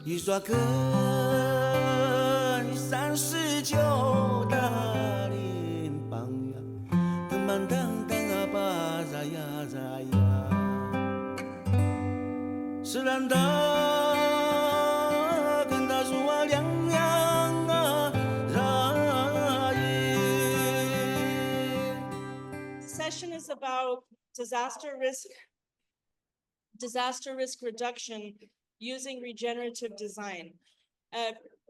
一刷根39大林邦呀，藤蔓当当啊巴扎呀扎呀，是兰达跟大树啊亮亮啊扎耶。The session is about disaster risk reduction using regenerative design.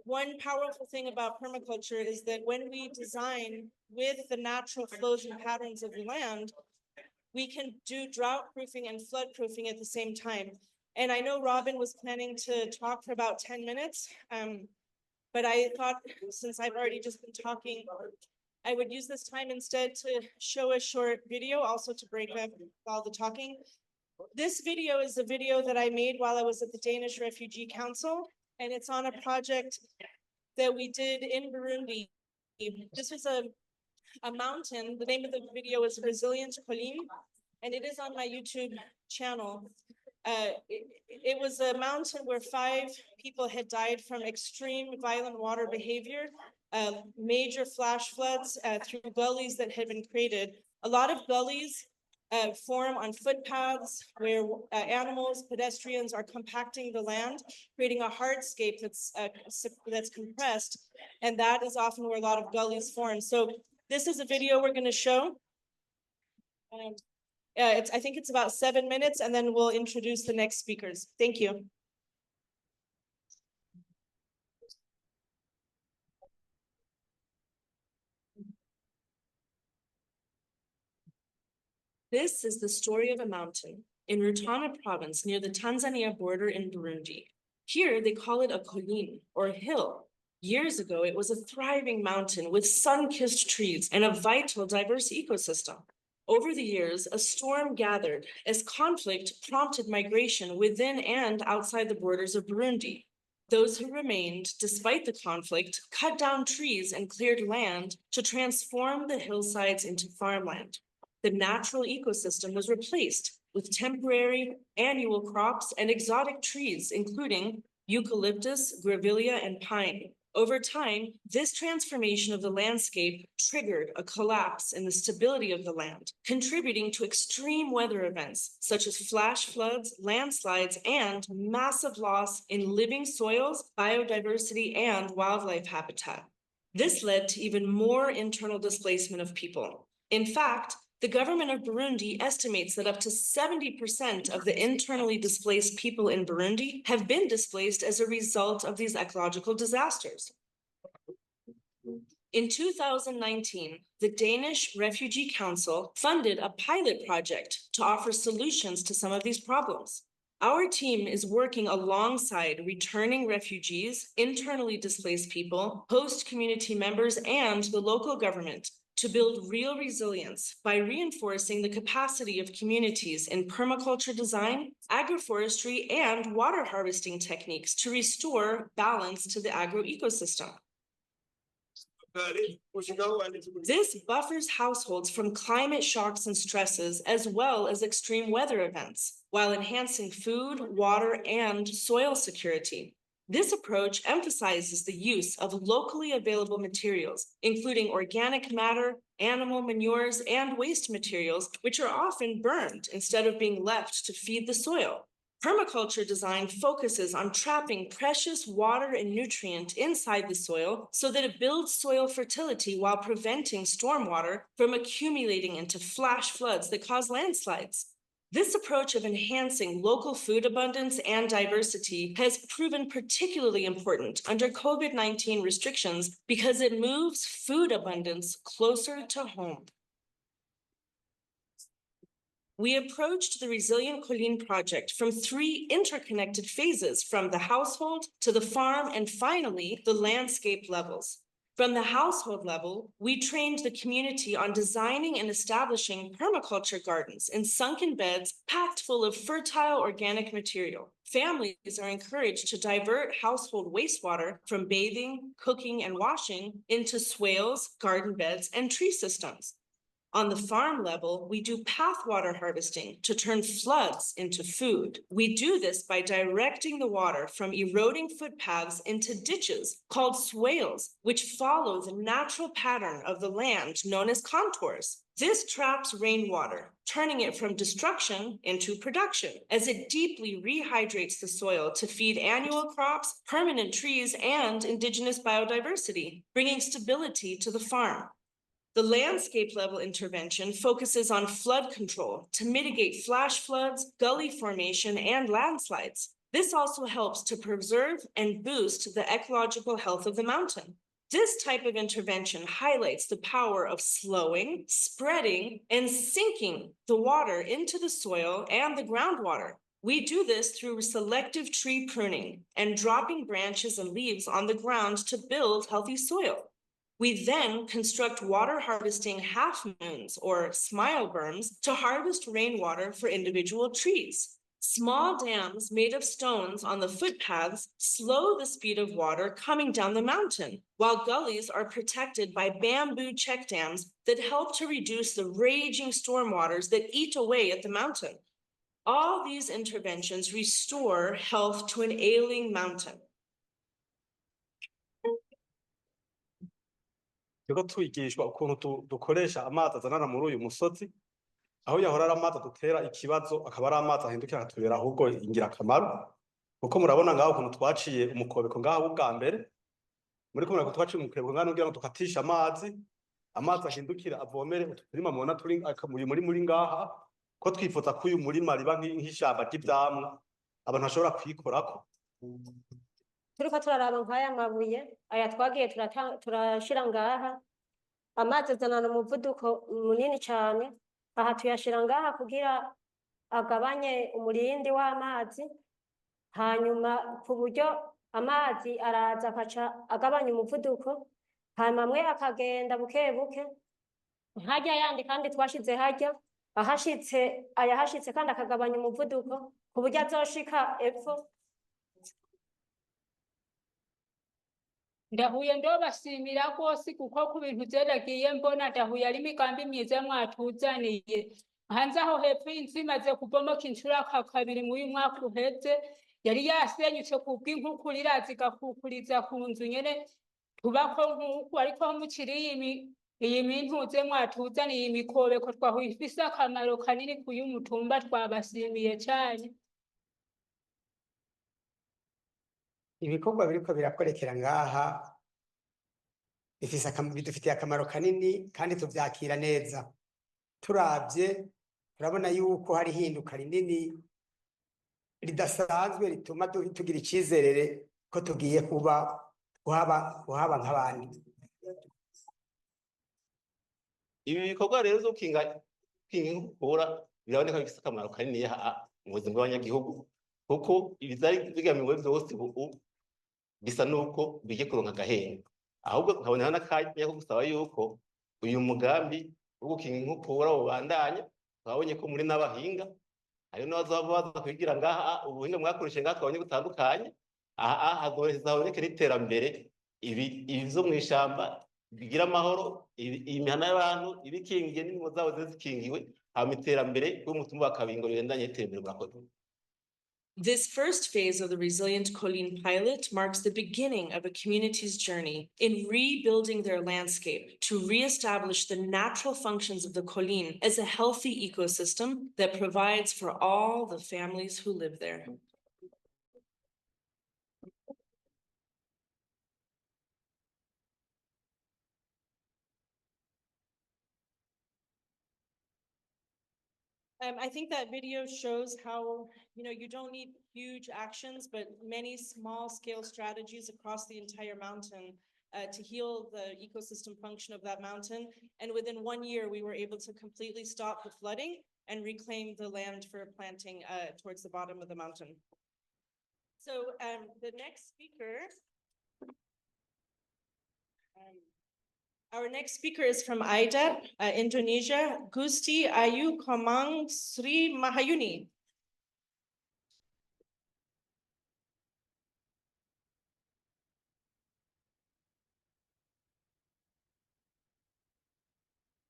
One powerful thing about permaculture is that when we design with the natural flows and patterns of the land, we can do drought proofing and flood proofing at the same time. And I know Robin was planning to talk for about 10 minutes, but I thought since I've already just been talking, I would use this time instead to show a short video, also to break up all the talking. This video is a video that I made while I was at the Danish Refugee Council, and it's on a project that we did in Burundi. This was a mountain. The name of the video is Resilient Colline, and it is on my YouTube channel. It was a mountain where 5 people had died from extreme violent water behavior, major flash floods through gullies that had been created. A lot of gullies form on footpaths where animals, pedestrians are compacting the land, creating a hardscape that's compressed, and that is often where a lot of gullies form. So this is a video we're going to show. I think it's about 7 minutes, and then we'll introduce the next speakers. Thank you. This is the story of a mountain in Rutana province near the Tanzania border in Burundi. Here they call it a colline or hill. Years ago, it was a thriving mountain with sun-kissed trees and a vital, diverse ecosystem. Over the years, a storm gathered as conflict prompted migration within and outside the borders of Burundi. Those who remained, despite the conflict, cut down trees and cleared land to transform the hillsides into farmland. The natural ecosystem was replaced with temporary annual crops and exotic trees, including eucalyptus, grevillea, and pine. Over time, this transformation of the landscape triggered a collapse in the stability of the land, contributing to extreme weather events such as flash floods, landslides, and massive loss in living soils, biodiversity, and wildlife habitat. This led to even more internal displacement of people. In fact, the government of Burundi estimates that up to 70% of the internally displaced people in Burundi have been displaced as a result of these ecological disasters. In 2019, the Danish Refugee Council funded a pilot project to offer solutions to some of these problems. Our team is working alongside returning refugees, internally displaced people, host community members, and the local government to build real resilience by reinforcing the capacity of communities in permaculture design, agroforestry, and water harvesting techniques to restore balance to the agroecosystem. This buffers households from climate shocks and stresses, as well as extreme weather events, while enhancing food, water, and soil security. This approach emphasizes the use of locally available materials, including organic matter, animal manures, and waste materials, which are often burned instead of being left to feed the soil. Permaculture design focuses on trapping precious water and nutrient inside the soil so that it builds soil fertility while preventing stormwater from accumulating into flash floods that cause landslides. This approach of enhancing local food abundance and diversity has proven particularly important under COVID-19 restrictions because it moves food abundance closer to home. We approached the Resilient Colline project from 3 interconnected phases, from the household to the farm and finally the landscape levels. From the household level, we trained the community on designing and establishing permaculture gardens in sunken beds packed full of fertile organic material. Families are encouraged to divert household wastewater from bathing, cooking, and washing into swales, garden beds, and tree systems. On the farm level, we do pathwater harvesting to turn floods into food. We do this by directing the water from eroding footpaths into ditches called swales, which follow the natural pattern of the land known as contours. This traps rainwater, turning it from destruction into production, as it deeply rehydrates the soil to feed annual crops, permanent trees, and indigenous biodiversity, bringing stability to the farm. The landscape level intervention focuses on flood control to mitigate flash floods, gully formation, and landslides. This also helps to preserve and boost the ecological health of the mountain. This type of intervention highlights the power of slowing, spreading, and sinking the water into the soil and the groundwater. We do this through selective tree pruning and dropping branches and leaves on the ground to build healthy soil. We then construct water harvesting half moons or smile berms to harvest rainwater for individual trees. Small dams made of stones on the footpaths slow the speed of water coming down the mountain, while gullies are protected by bamboo check dams that help to reduce the raging stormwaters that eat away at the mountain. All these interventions restore health to an ailing mountain. Turiko twigishwa ukuntu dukoresha amazi azanana muri uyu musozi, aho yahora ari amazi dutera ikibazo akaba ari amazi ahindukira akatubera ahubwo ingirakamaro, kuko murabona ngaho ukuntu twaciye umukobeko ngaho ubwa mbere, muri kumwe twaciye umukobeko ngaho kugira ngo dukatisha amazi ahindukira avomere uturima mubona turi muri ngaha, ko twifuza ko uyu murima riba nk'ishamba ry'ivyamwa abantu bashobora kwikorako. Turiko turaraba nk'aya mabuye aya twagiye turashira ngaha, amazi azanana umuvuduko munini cyane, aha tuyashira ngaha kugira agabanye umurindi w'amazi, hanyuma ku buryo amazi araza akaca agabanya umuvuduko, hanyuma amwe akagenda buke buke harya yandi kandi twashize harya ayahashitse kandi akagabanya umuvuduko ku buryo azoshika epfo. Ndahuye ndobashimira rwose kuko ku bintu vyeragiye mbona ndahuye ari imigambi myiza mwatuzaniye. Hanze aho hepfo inzu imaze kubomoka incuro kabiri mu uyu mwaka uheze, yari yasenyutse kubw'inkukura iraza igakukuriza ku nzu nyene tubako nk'uku, ariko mukiri iyi mintuze mwatuzaniye imikobeko twahuye ifise akamaro kanini k'uyu mutumba, twabashimiye cane. Ibikorwa biriko birakorekera ngaha bidufitiye akamaro kanini kandi tuvyakira neza. Turavye turabona yuko hari hinduka rinini ridasanzwe rituma tugira icizerere ko tugiye kuhaba nk'abandi. Ibi bikorwa rero zo kinga inkukura biraboneka bifise akamaro kanini mu buzima bw'abanyagihugu, kuko ibizari bigamiwe vyose ubu bisa nuko bije kuronka agahenge. Ahubwo nkabona n'akanya ko gusaba yuko uyu mugambi wo gukinga inkukura ubandanya. Twabonye ko muri n'abahinga hari n'abaza kwigira ngaha ubuhinga mwakoresheje ngaha twabonye butandukanye. Hazabonekera iterambere, ibi zo mw'ishamba bigira amahoro, imihana y'abantu ibikingiye n'ingo zabo zikingiwe, hama iterambere y'umutumba wa Kabingo rirendanye iterambere mwakoze. This first phase of the Resilient Colline pilot marks the beginning of a community's journey in rebuilding their landscape to reestablish the natural functions of the colline as a healthy ecosystem that provides for all the families who live there. I think that video shows how, you don't need huge actions, but many small scale strategies across the entire mountain to heal the ecosystem function of that mountain. And within 1 year, we were able to completely stop the flooding and reclaim the land for planting towards the bottom of the mountain. So the next speaker, our next speaker is from IDEP, Indonesia, Gusti Ayu Komang Sri Mahayuni.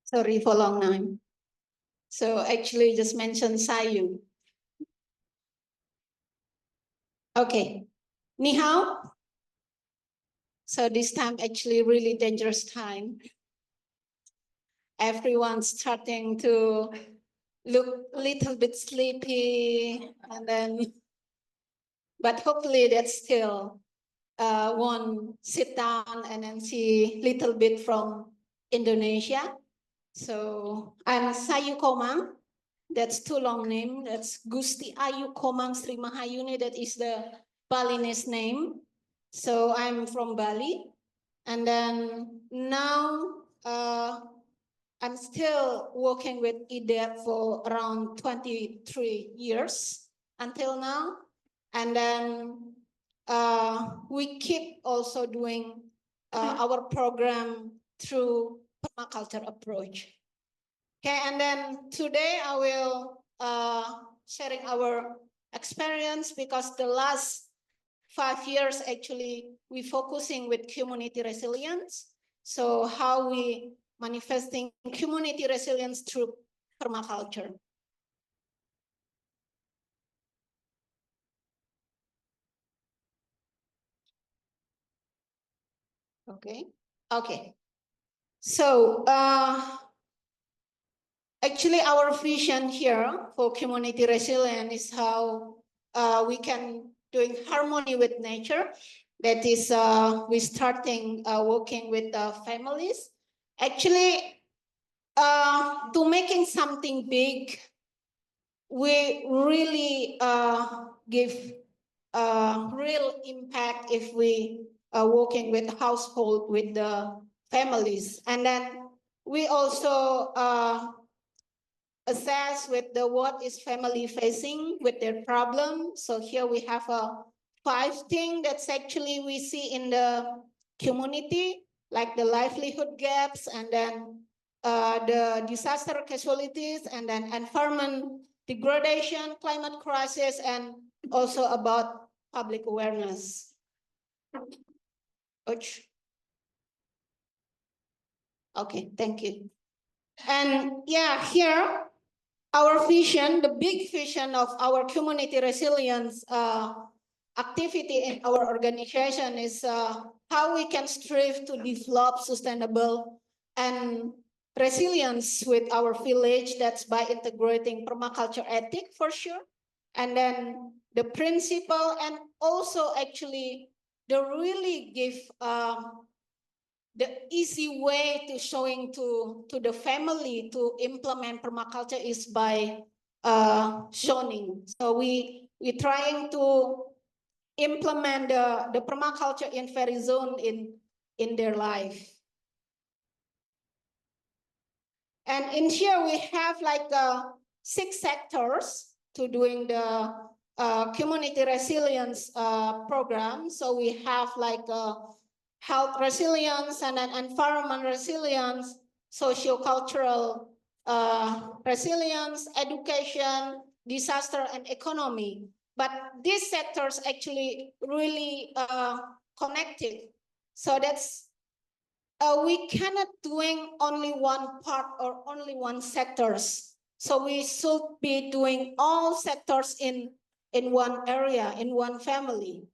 Sorry for long name. So actually just mention Sayu. Okay. Ni hao. So this time actually really dangerous time. Everyone's starting to look a little bit sleepy, and then, but hopefully that's still one sit down and then see little bit from Indonesia. So I'm Sayu Komang. That's too long name. That's Gusti Ayu Komang Sri Mahayuni. That is the Balinese name. So I'm from Bali. And then now I'm still working with IDEP for around 23 years until now. And then we keep also doing our program through permaculture approach. Okay, and then today I will sharing our experience, because the last 5 years actually we focusing with community resilience. So how we manifesting community resilience through permaculture. Okay. So actually our vision here for community resilience is how we can doing harmony with nature. That is we starting working with families. Actually, to making something big, we really give real impact if we are working with household, with the families. And then we also assess with the what is family facing with their problem. So here we have 5 things that's actually we see in the community, like the livelihood gaps, and then the disaster casualties, and then environment degradation, climate crisis, and also about public awareness. Okay, thank you. And yeah, here our vision, the big vision of our community resilience activity in our organization is how we can strive to develop sustainable and resilience with our village. That's by integrating permaculture ethic for sure. And then the principle, and also actually the really give the easy way to showing to the family to implement permaculture is by zoning. So we trying to implement the permaculture in very zone in their life. And in here we have like 6 sectors to doing the community resilience program. So we have like health resilience, and then environment resilience, socio-cultural resilience, education, disaster, and economy. But these sectors actually really connected. So that's we cannot doing only one part or only one sectors. So we should be doing all sectors in one area, in one family.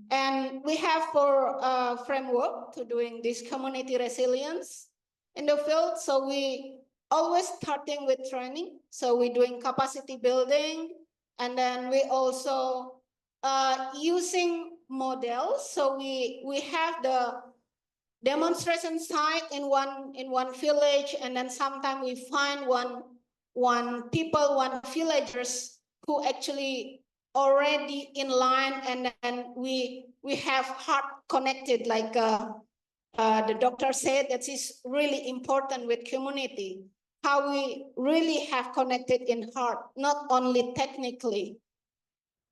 And we have for framework to doing this community resilience in the field. So we always starting with training. So we're doing capacity building, and then we also using models. So we have the demonstration site in one village, and then sometimes we find one villagers who actually already in line, and then we have heart connected, like the doctor said, that is really important with community, how we really have connected in heart, not only technically.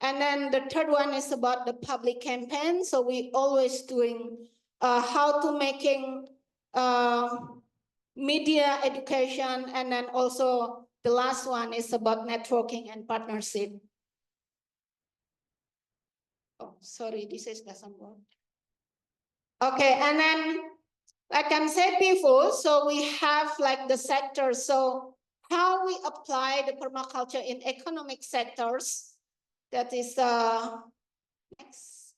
And then the third one is about the public campaign. So we always doing how to making media education, and then also the last one is about networking and partnership. Oh, sorry, this is doesn't work. Okay, and then like I said before, so we have like the sectors. So how we apply the permaculture in economic sectors, that is next.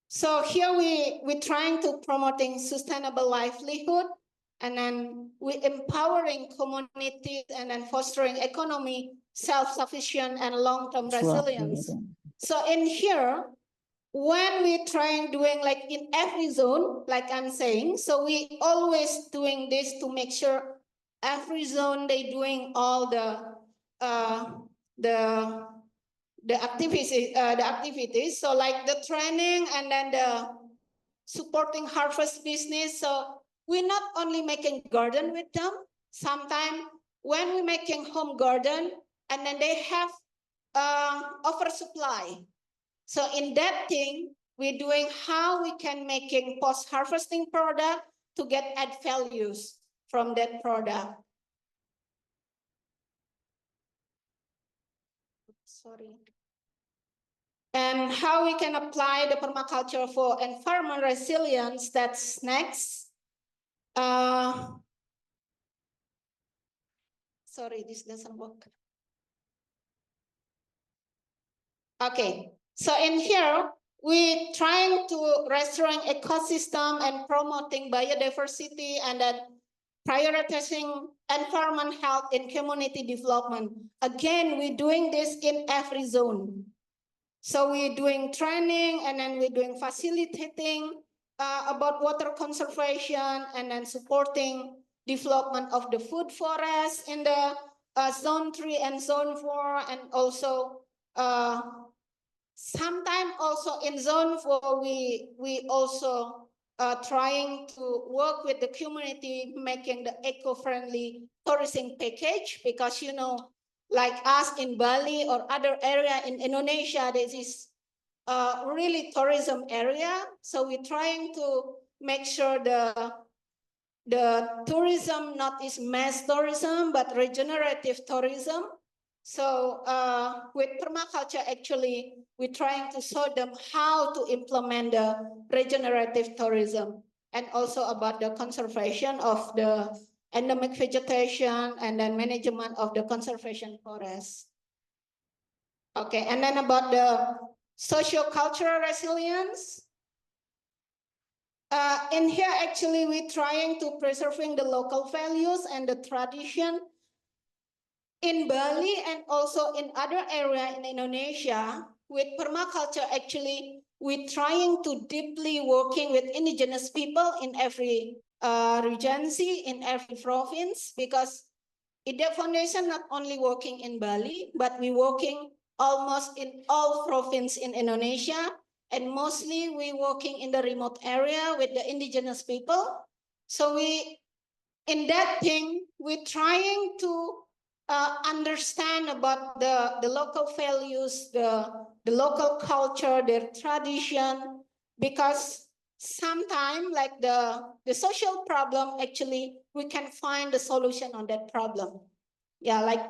So here we're trying to promoting sustainable livelihood, and then we empowering communities and then fostering economy, self-sufficient and long-term resilience. So in here, when we trying doing like in every zone, like I'm saying, so we always doing this to make sure every zone they doing all the activities. So like the training and then the supporting harvest business. So we're not only making garden with them. Sometimes when we're making home garden and then they have oversupply. So in that thing, we're doing how we can making post-harvesting product to get add values from that product. Sorry. And how we can apply the permaculture for environment resilience, that's next. Sorry, this doesn't work. Okay, so in here, we're trying to restoring ecosystem and promoting biodiversity and then prioritizing environment health in community development. Again, we're doing this in every zone. So we're doing training and then we're doing facilitating about water conservation and then supporting development of the food forest in the zone 3 and zone 4, and also sometimes also in zone 4 we also trying to work with the community making the eco-friendly tourism package, because you know, like us in Bali or other area in Indonesia, this is really tourism area. So we're trying to make sure the tourism not is mass tourism, but regenerative tourism. So with permaculture, actually, we're trying to show them how to implement the regenerative tourism, and also about the conservation of the endemic vegetation and then management of the conservation forests. Okay, and then about the socio-cultural resilience. In here, actually, we're trying to preserving the local values and the tradition in Bali and also in other area in Indonesia. With permaculture, actually, we're trying to deeply working with indigenous people in every regency, in every province, because IDEP Foundation not only working in Bali, but we working almost in all provinces in Indonesia, and mostly we working in the remote area with the indigenous people. So we, in that thing, we're trying to understand about the local values, the local culture, their tradition, because sometimes like the social problem, actually, we can find the solution on that problem. Yeah, like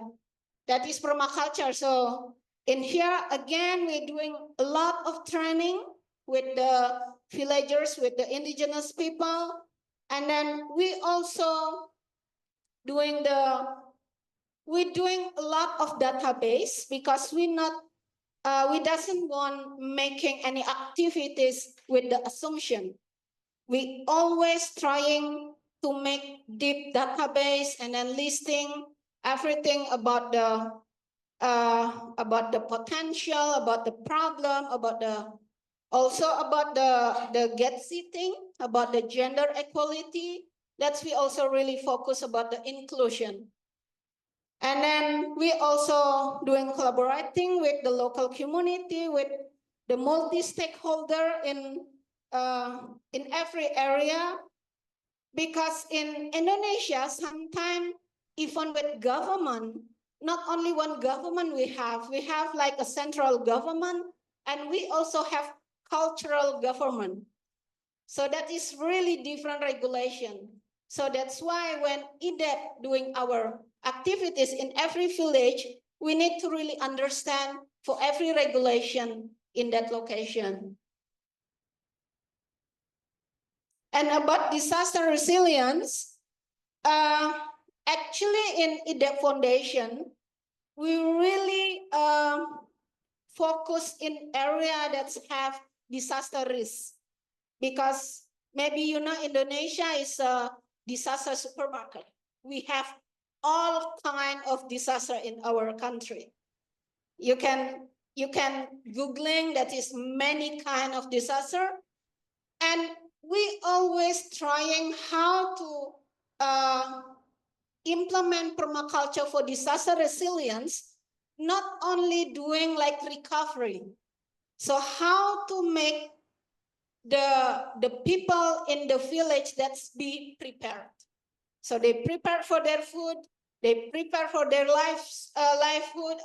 that is permaculture. So in here, again, we're doing a lot of training with the villagers, with the indigenous people. And then we also doing we're doing a lot of database, because we doesn't want making any activities with the assumption. We always trying to make deep database and then listing everything about the potential, about the problem, about also about the get seating, about the gender equality. That's we also really focus about the inclusion. And then we also doing collaborating with the local community, with the multi-stakeholder in every area, because in Indonesia, sometimes even with government, not only one government we have like a central government, and we also have cultural government. So that is really different regulation. So that's why when IDEP doing our activities in every village, we need to really understand for every regulation in that location. And about disaster resilience, actually in IDEP Foundation, we really focus in area that have disaster risk, because maybe you know Indonesia is a disaster supermarket. We have all kind of disaster in our country. You can Googling that is many kind of disaster, and we always trying how to implement permaculture for disaster resilience, not only doing like recovery. So how to make the people in the village that's be prepared. So they prepare for their food, they prepare for their livelihood.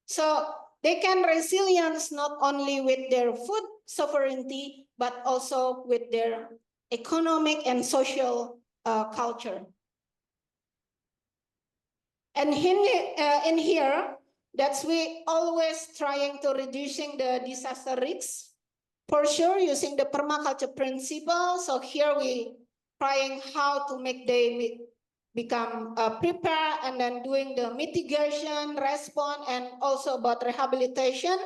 So they can resilience not only with their food sovereignty, but also with their economic and social culture. And in here, that's we always trying to reducing the disaster risks, for sure using the permaculture principle. So here we trying how to make them become prepared, and then doing the mitigation, response, and also about rehabilitation.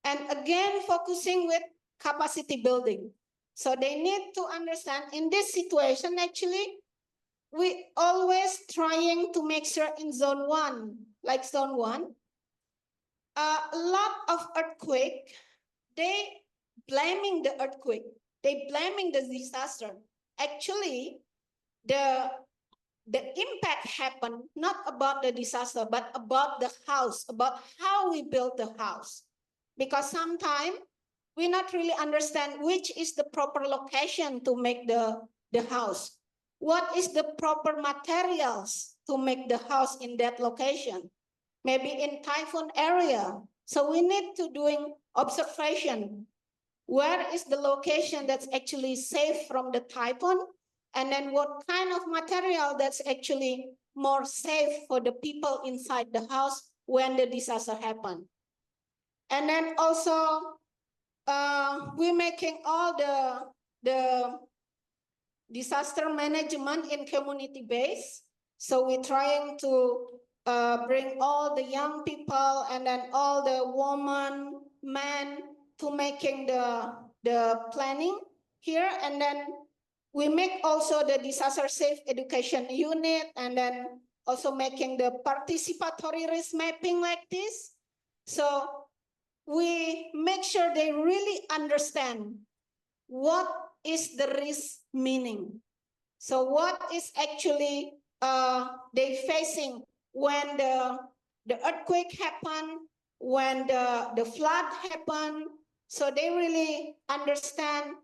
And again, focusing with capacity building. So they need to understand in this situation, actually, we always trying to make sure in zone 1, like zone 1, a lot of earthquake, they blaming the earthquake, they blaming the disaster. Actually, the impact happened not about the disaster, but about the house, about how we built the house. Because sometimes we not really understand which is the proper location to make the house. What is the proper materials to make the house in that location? Maybe in typhoon area. So we need to doing observation. Where is the location that's actually safe from the typhoon? And then what kind of material that's actually more safe for the people inside the house when the disaster happened. And then also we're making all the disaster management in community base. So we're trying to bring all the young people and then all the women, men to making the planning here. And then we make also the disaster safe education unit, and then also making the participatory risk mapping like this. So we make sure they really understand what is the risk meaning. So what is actually they facing when the earthquake happen, when the flood happen. So they really understand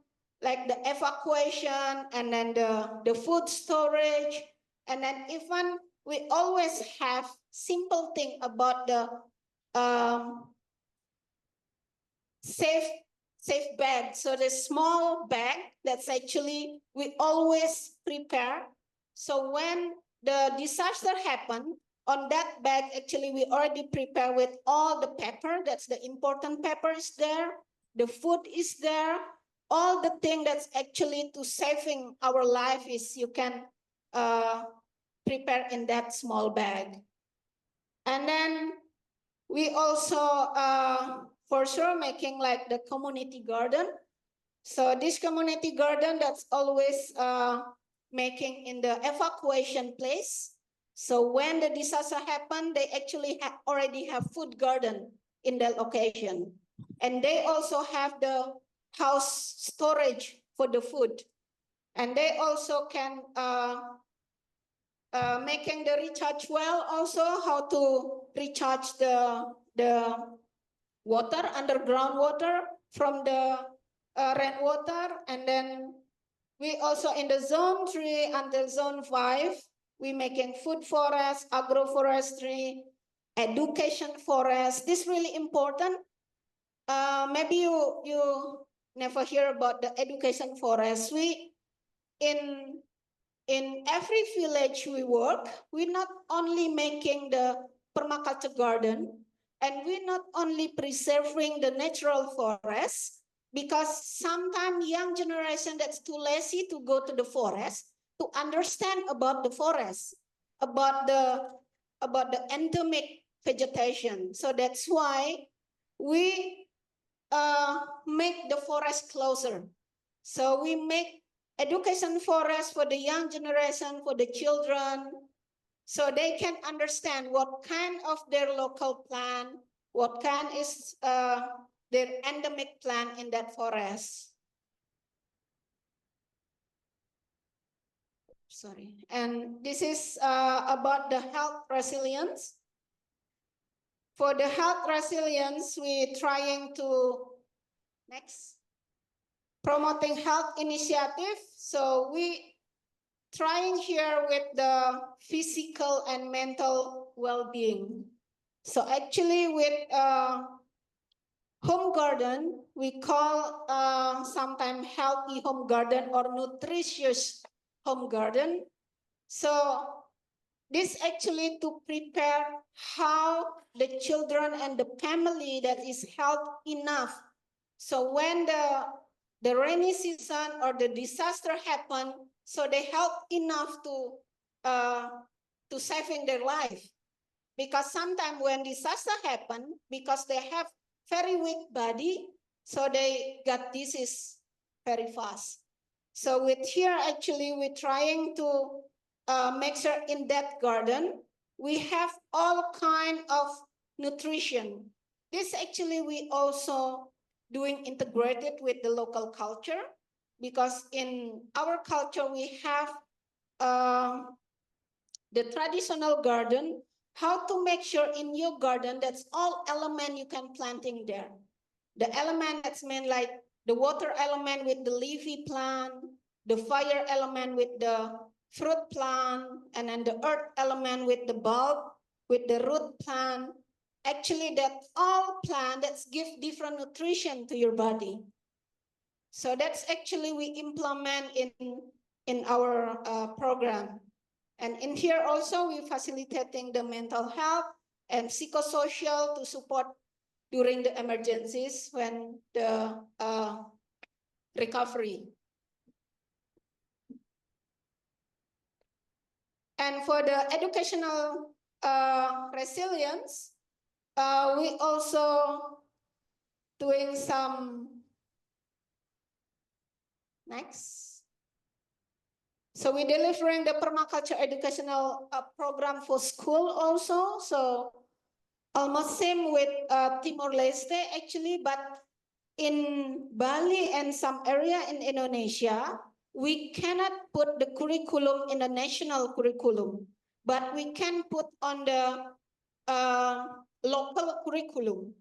like the evacuation, and then the food storage. And then even we always have simple thing about the safe bag. So the small bag that's actually we always prepare. So when the disaster happened, on that bag actually we already prepare with all the paper. That's the important paper is there. The food is there. All the thing that's actually to saving our life is you can prepare in that small bag. And then we also for sure making like the community garden. So this community garden that's always making in the evacuation place. So when the disaster happened, they actually already have food garden in that location. And they also have the house storage for the food. And they also can making the recharge well, also how to recharge the water, underground water from the rainwater. And then we also in the zone 3 until zone 5, we making food forest, agroforestry, education forest. This is really important. Maybe you never hear about the education forest. We in every village we work, we're not only making the permaculture garden, and we're not only preserving the natural forest, because sometimes young generation that's too lazy to go to the forest to understand about the forest, about the endemic vegetation. So that's why we make the forest closer. So we make education forest for the young generation, for the children, so they can understand what kind of their local plant, what kind is their endemic plant in that forest. Sorry, and this is about the health resilience. For the health resilience, we're trying to, next, promoting health initiative. So we trying here with the physical and mental well-being. So actually with home garden, we call sometimes healthy home garden or nutritious home garden. So this actually to prepare how the children and the family that is healthy enough. So when the rainy season or the disaster happen, so they help enough to saving their life. Because sometimes when disaster happen, because they have very weak body, so they got disease very fast. So with here, actually, we're trying to make sure in that garden, we have all kind of nutrition. This actually, we also doing integrated with the local culture, because in our culture, we have the traditional garden, how to make sure in your garden, that's all element you can planting there. The element that's meant like the water element with the leafy plant, the fire element with the fruit plant, and then the earth element with the bulb, with the root plant. Actually, that all plant that give different nutrition to your body. So that's actually we implement in our program. And in here also, we're facilitating the mental health and psychosocial to support during the emergencies when the recovery. And for the educational resilience, we also doing some, next. So we're delivering the permaculture educational program for school also. So almost same with Timor-Leste actually, but in Bali and some area in Indonesia, we cannot put the curriculum in the national curriculum, but we can put on the local curriculum.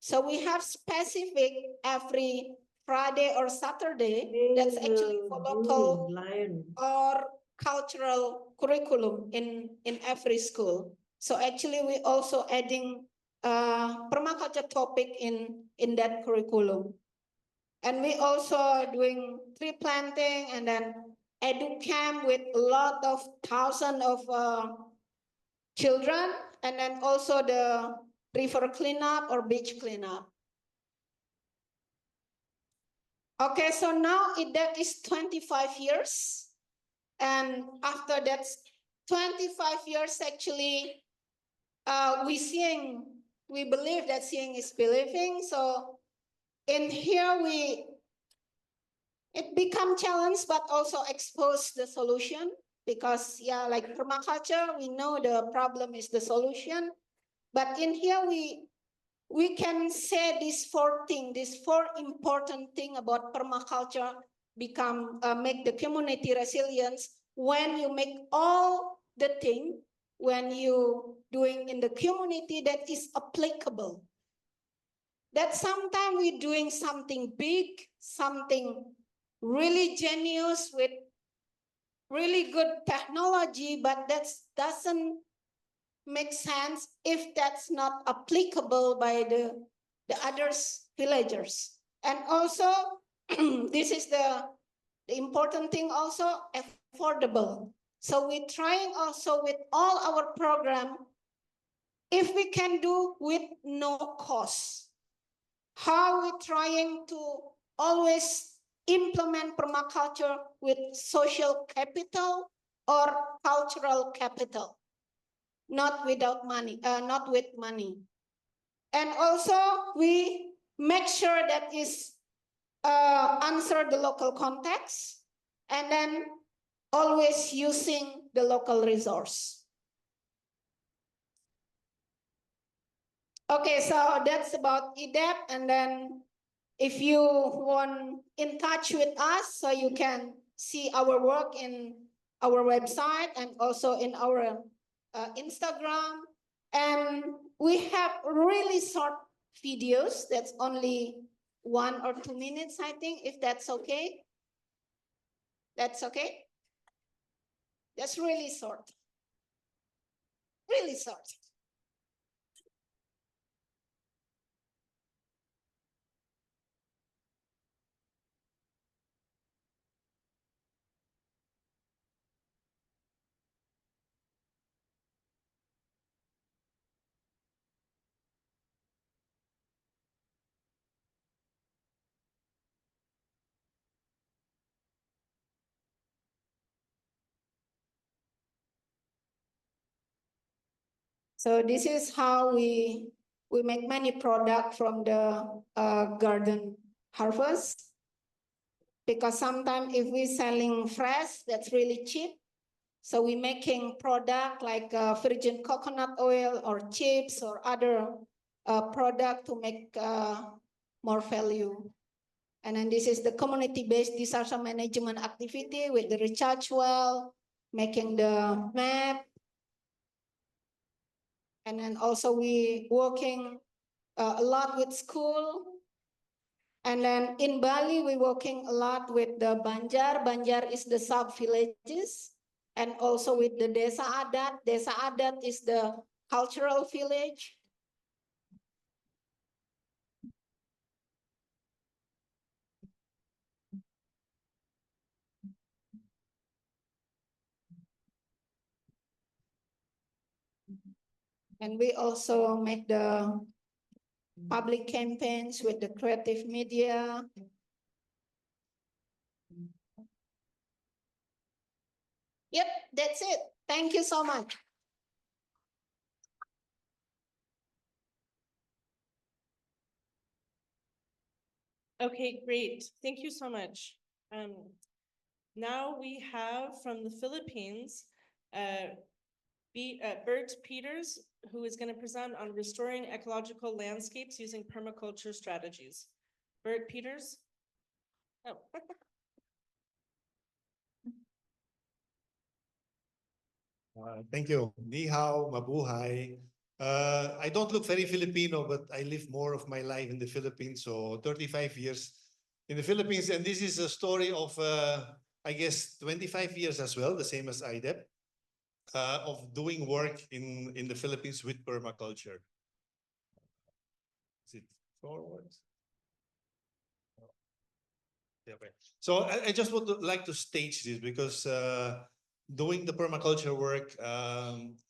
So we have specific every Friday or Saturday that's actually for local or cultural curriculum in every school. So actually we also adding permaculture topic in that curriculum. And we also doing tree planting and then edu camp with a lot of thousands of children, and then also the river cleanup or beach cleanup. Okay, so now that is 25 years. And after that 25 years, actually, we believe that seeing is believing. So in here, it become challenge, but also expose the solution, because yeah, like permaculture, we know the problem is the solution. But in here, we can say these four important things about permaculture become make the community resilience. When you make all the thing, when you doing in the community that is applicable, that sometimes we're doing something big, something really genius with really good technology, but that doesn't make sense if that's not applicable by the others villagers. And also this is the important thing also, affordable. So we're trying also with all our program, if we can do with no cost, how we're trying to always implement permaculture with social capital or cultural capital, not without money, not with money. And also we make sure that is answer the local context, and then always using the local resource. Okay, so that's about IDEP. And then if you want in touch with us, so you can see our work in our website and also in our Instagram. And we have really short videos that's only 1 or 2 minutes, I think, if that's okay. That's okay? That's really short. Really short. So this is how we make many products from the garden harvest. Because sometimes if we selling fresh, that's really cheap. So we making product like virgin coconut oil or chips or other product to make more value. And then this is the community-based disaster management activity with the recharge well, making the map. And then also we working a lot with school. And then in Bali, we working a lot with the Banjar. Banjar is the sub-villages. And also with the Desa Adat. Desa Adat is the cultural village. And we also make the public campaigns with the creative media. Yep, that's it. Thank you so much. Okay, great. Thank you so much. Now we have from the Philippines, Bert Peeters, who is going to present on restoring ecological landscapes using permaculture strategies. Bert Peeters? Oh. Thank you. Ni hao, mabuhay. I don't look very Filipino, but I live more of my life in the Philippines, so 35 years in the Philippines. And this is a story of, I guess, 25 years as well, the same as IDEP, of doing work in the Philippines with permaculture. Is it forward? Yeah, okay. So I just would like to stage this because doing the permaculture work,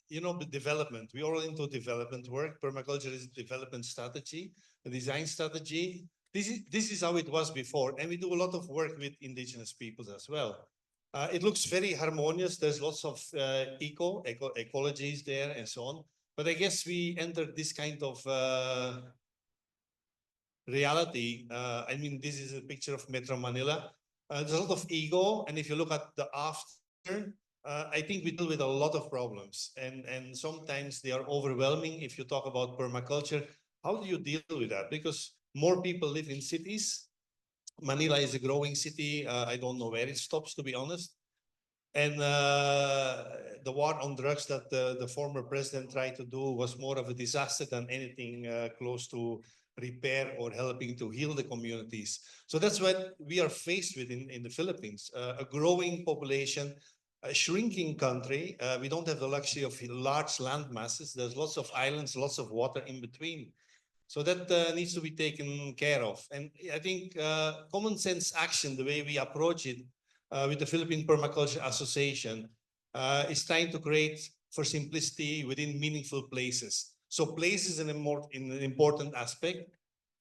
you know, the development, we're all into development work. Permaculture is a development strategy, a design strategy. This is how it was before. And we do a lot of work with indigenous peoples as well. It looks very harmonious. There's lots of ecologies there and so on. But I guess we entered this kind of reality. I mean, this is a picture of Metro Manila. There's a lot of ego. And if you look at the after, I think we deal with a lot of problems. And sometimes they are overwhelming. If you talk about permaculture, how do you deal with that? Because more people live in cities. Manila is a growing city. I don't know where it stops, to be honest. And the war on drugs that the former president tried to do was more of a disaster than anything close to repair or helping to heal the communities. So that's what we are faced with in the Philippines, a growing population, a shrinking country. We don't have the luxury of large land masses. There's lots of islands, lots of water in between. So that needs to be taken care of. And I think common sense action, the way we approach it with the Philippine Permaculture Association, is trying to create for simplicity within meaningful places. So place is an important aspect.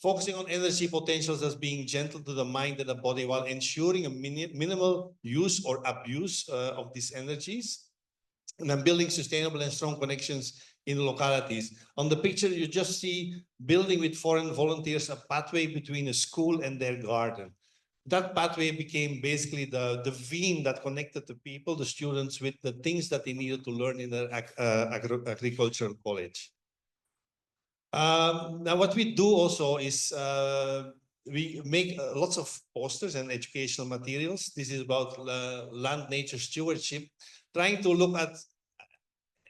focusing on energy potentials as being gentle to the mind and the body while ensuring a minimal use or abuse of these energies, and then building sustainable and strong connections in localities. On the picture, you just see building with foreign volunteers a pathway between a school and their garden. That pathway became basically the vein that connected the people, the students, with the things that they needed to learn in their agricultural college. Now, what we do also is we make lots of posters and educational materials. This is about land nature stewardship, trying to look at.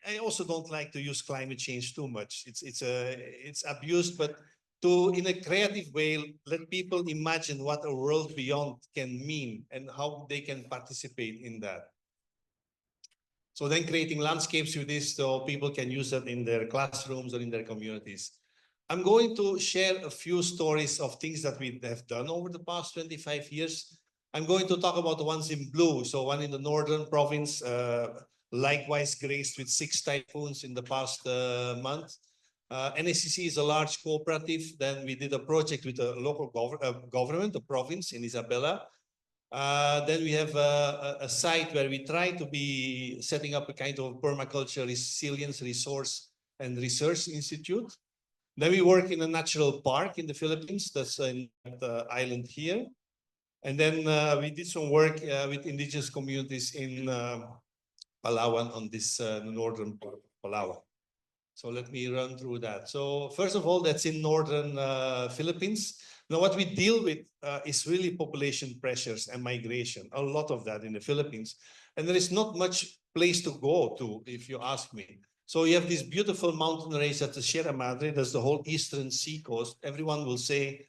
I also don't like to use climate change too much. It's abused, but to, in a creative way, let people imagine what a world beyond can mean and how they can participate in that. So then creating landscapes with this so people can use that in their classrooms or in their communities. I'm going to share a few stories of things that we have done over the past 25 years. I'm going to talk about the ones in blue. So one in the northern province, likewise graced with 6 typhoons in the past month. NACC is a large cooperative. Then we did a project with a local government, the province in Isabela. Then we have a site where we try to be setting up a kind of permaculture resilience resource and research institute. Then we work in a natural park in the Philippines. That's in the island here. And then we did some work with indigenous communities in Palawan on this northern part of Palawan. So let me run through that. So first of all, that's in northern Philippines. Now what we deal with is really population pressures and migration, a lot of that in the Philippines. And there is not much place to go to, if you ask me. So you have this beautiful mountain range at the Sierra Madre, that's the whole eastern seacoast. Everyone will say,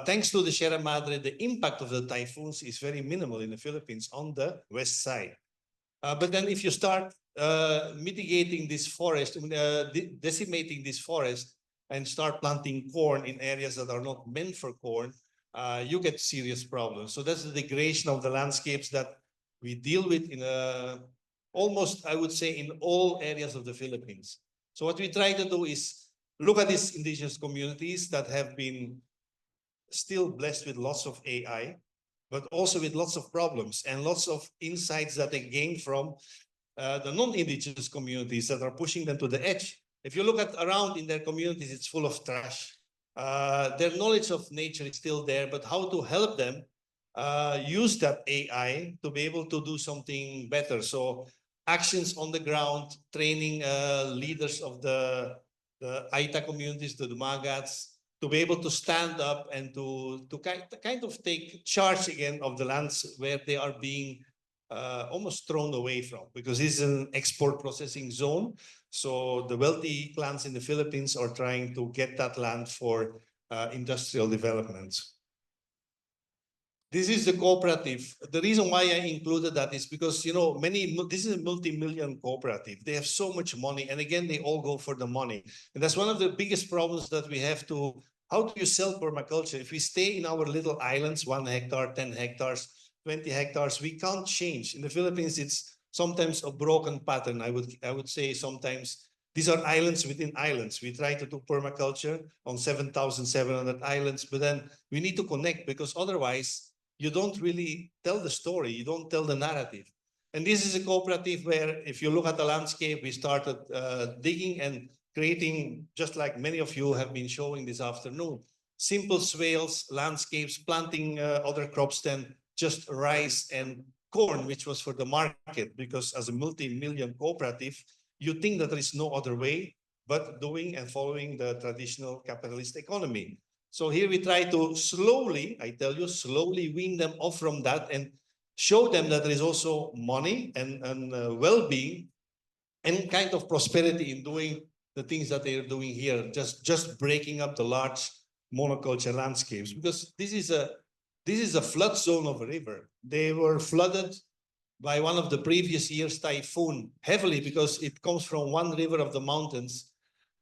thanks to the Sierra Madre, the impact of the typhoons is very minimal in the Philippines on the west side. But then if you start mitigating this forest, decimating this forest, and start planting corn in areas that are not meant for corn, you get serious problems. So that's the degradation of the landscapes that we deal with in almost, I would say, in all areas of the Philippines. So what we try to do is look at these indigenous communities that have been still blessed with lots of AI, but also with lots of problems and lots of insights that they gain from the non-indigenous communities that are pushing them to the edge. If you look at around in their communities, it's full of trash. Their knowledge of nature is still there, but how to help them use that AI to be able to do something better. So actions on the ground, training leaders of the Aita communities, the Dumagats, to be able to stand up and to kind of take charge again of the lands where they are being almost thrown away from, because this is an export processing zone. So the wealthy clans in the Philippines are trying to get that land for industrial developments. This is the cooperative. The reason why I included that is because, you know, this is a multi-million cooperative. They have so much money. And again, they all go for the money. And that's one of the biggest problems that we have to, how do you sell permaculture? If we stay in our little islands, 1 hectare, 10 hectares, 20 hectares, we can't change. In the Philippines, it's sometimes a broken pattern. I would say sometimes these are islands within islands. We try to do permaculture on 7,700 islands, but then we need to connect, because otherwise you don't really tell the story. You don't tell the narrative. And this is a cooperative where, if you look at the landscape, we started digging and creating, just like many of you have been showing this afternoon, simple swales, landscapes, planting other crops than just rice and corn, which was for the market, because as a multi-million cooperative, you think that there is no other way but doing and following the traditional capitalist economy. So here we try to slowly, I tell you, slowly wean them off from that and show them that there is also money and well-being and kind of prosperity in doing the things that they are doing here, just breaking up the large monoculture landscapes, because this is a flood zone of a river. They were flooded by one of the previous year's typhoon heavily, because it comes from one river of the mountains.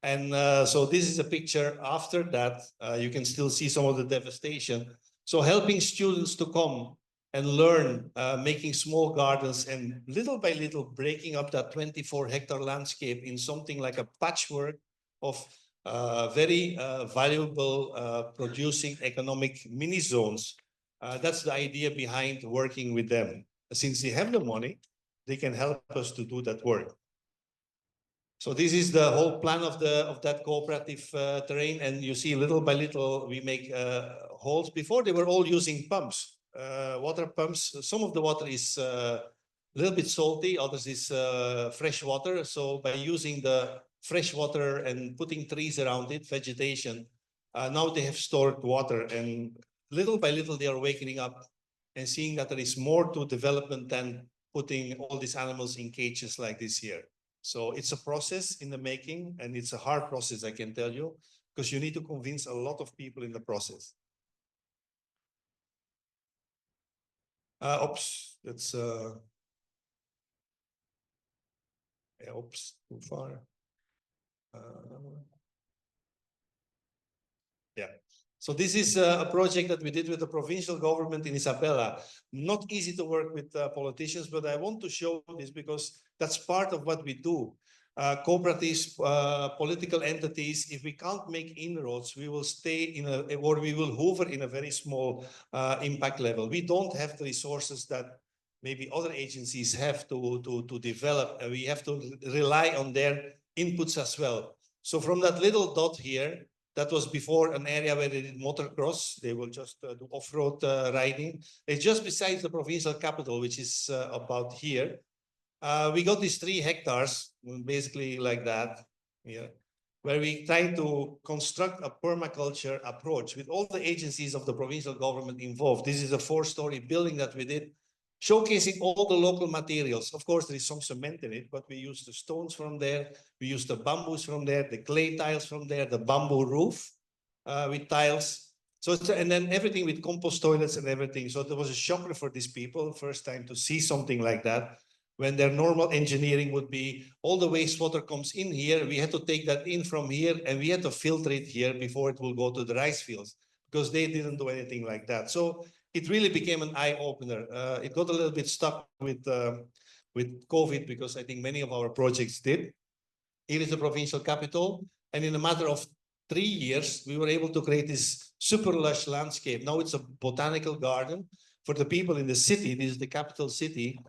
And so this is a picture after that. You can still see some of the devastation. So helping students to come and learn, making small gardens, and little by little breaking up that 24-hectare landscape in something like a patchwork of very valuable producing economic mini zones. That's the idea behind working with them. Since they have the money, they can help us to do that work. So this is the whole plan of that cooperative terrain, and you see little by little we make holes. Before they were all using pumps, water pumps. Some of the water is a little bit salty, others is fresh water. So by using the fresh water and putting trees around it, vegetation, now they have stored water, and little by little they are waking up and seeing that there is more to development than putting all these animals in cages like this here. So it's a process in the making, and it's a hard process, I can tell you, because you need to convince a lot of people in the process. Oops, that's yeah, oops, too far. Yeah. So this is a project that we did with the provincial government in Isabela. Not easy to work with politicians, but I want to show this because that's part of what we do. Cooperatives, political entities, if we can't make inroads, we will stay in or we will hover in a very small impact level. We don't have the resources that maybe other agencies have to develop. We have to rely on their inputs as well. So from that little dot here, that was before an area where they did motocross. They will just do off-road riding. It's just besides the provincial capital, which is about here. We got these 3 hectares, basically like that, yeah, where we try to construct a permaculture approach with all the agencies of the provincial government involved. This is a 4-story building that we did, showcasing all the local materials. Of course, there is some cement in it, but we use the stones from there. We use the bamboos from there, the clay tiles from there, the bamboo roof with tiles. So, and then everything with compost toilets and everything. So there was a shocker for these people, first time to see something like that, when their normal engineering would be all the wastewater comes in here. We had to take that in from here, and we had to filter it here before it will go to the rice fields, because they didn't do anything like that. So it really became an eye-opener. It got a little bit stuck with COVID, because I think many of our projects did. Here is the provincial capital, and in a matter of 3 years, we were able to create this super lush landscape. Now it's a botanical garden for the people in the city. This is the capital city.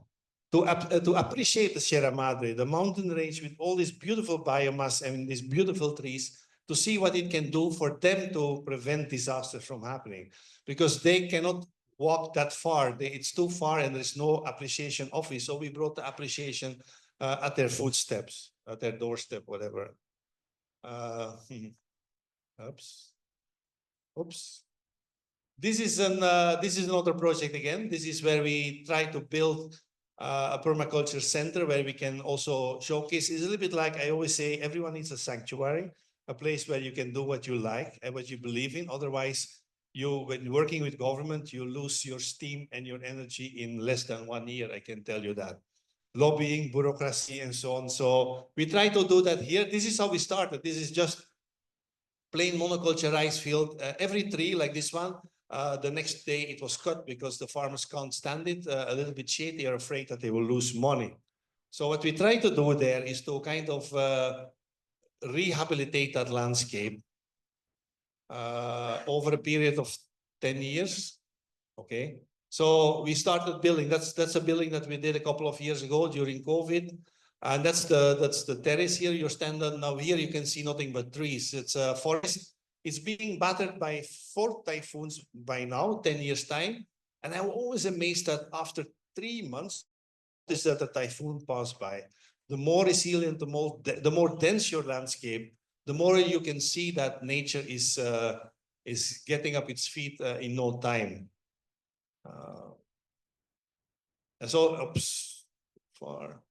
To appreciate the Sierra Madre, the mountain range with all this beautiful biomass and these beautiful trees, to see what it can do for them to prevent disasters from happening, because they cannot walk that far. It's too far, and there's no appreciation office. So we brought the appreciation at their footsteps, at their doorstep, whatever. Oops. Oops. This is another project again. This is where we try to build a permaculture center where we can also showcase. It's a little bit like I always say, everyone needs a sanctuary, a place where you can do what you like and what you believe in. Otherwise, when working with government, you lose your steam and your energy in less than 1 year, I can tell you that. Lobbying, bureaucracy, and so on. So we try to do that here. This is how we started. This is just plain monoculture rice field. Every tree like this one, the next day it was cut because the farmers can't stand it. A little bit shady, they are afraid that they will lose money. So what we try to do there is to kind of rehabilitate that landscape over a period of 10 years. Okay. So we started building. That's a building that we did a couple of years ago during COVID. And that's the terrace here. You're standing now here. You can see nothing but trees. It's a forest. It's being battered by 4 typhoons by now, 10 years time. And I'm always amazed that after 3 months, is that a typhoon passed by. The more resilient, the more dense your landscape, the more you can see that nature is getting up its feet in no time. And so, oops, far.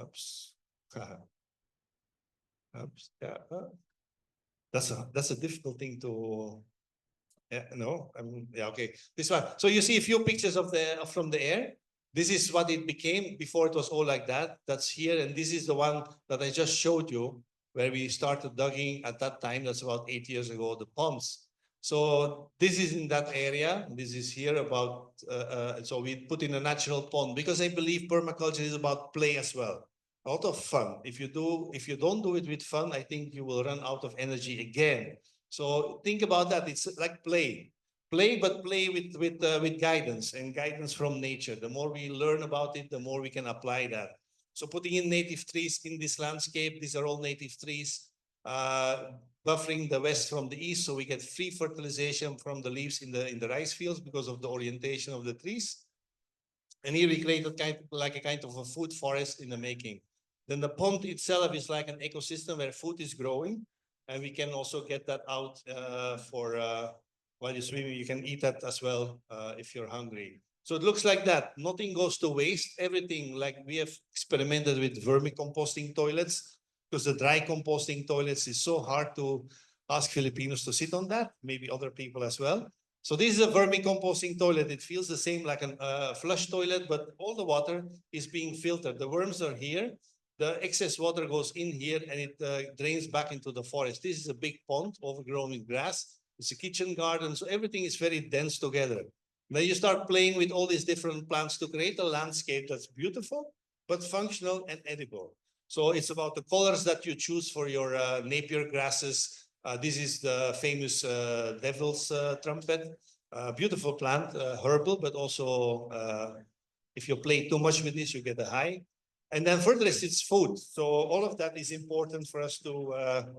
Oops. Oops. Yeah. That's a difficult thing to. Yeah, no. Yeah. Okay. This one. So you see a few pictures of from the air. This is what it became before it was all like that. That's here, and this is the one that I just showed you, where we started digging at that time. That's about 8 years ago. The ponds. So this is in that area. This is here about. So we put in a natural pond, because I believe permaculture is about play as well. a lot of fun. If you don't do it with fun, I think you will run out of energy again. So think about that. It's like play, but play with guidance and guidance from nature. The more we learn about it, the more we can apply that. So putting in native trees in this landscape, these are all native trees, buffering the west from the east, so we get free fertilization from the leaves in the rice fields because of the orientation of the trees. And here we created a kind of a food forest in the making. Then the pond itself is like an ecosystem where food is growing, and we can also get that out while you're swimming. You can eat that as well if you're hungry. So it looks like that. Nothing goes to waste. Everything, like we have experimented with vermicomposting toilets, because the dry composting toilets is so hard to ask Filipinos to sit on that, maybe other people as well. So this is a vermicomposting toilet. It feels the same like a flush toilet, but all the water is being filtered. The worms are here. The excess water goes in here and it drains back into the forest. This is a big pond overgrown with grass. It's a kitchen garden. So everything is very dense together. Then you start playing with all these different plants to create a landscape that's beautiful, but functional and edible. So it's about the colors that you choose for your Napier grasses. This is the famous devil's trumpet. Beautiful plant, herbal, but also if you play too much with this, you get a high. And then further is its food. So all of that is important for us to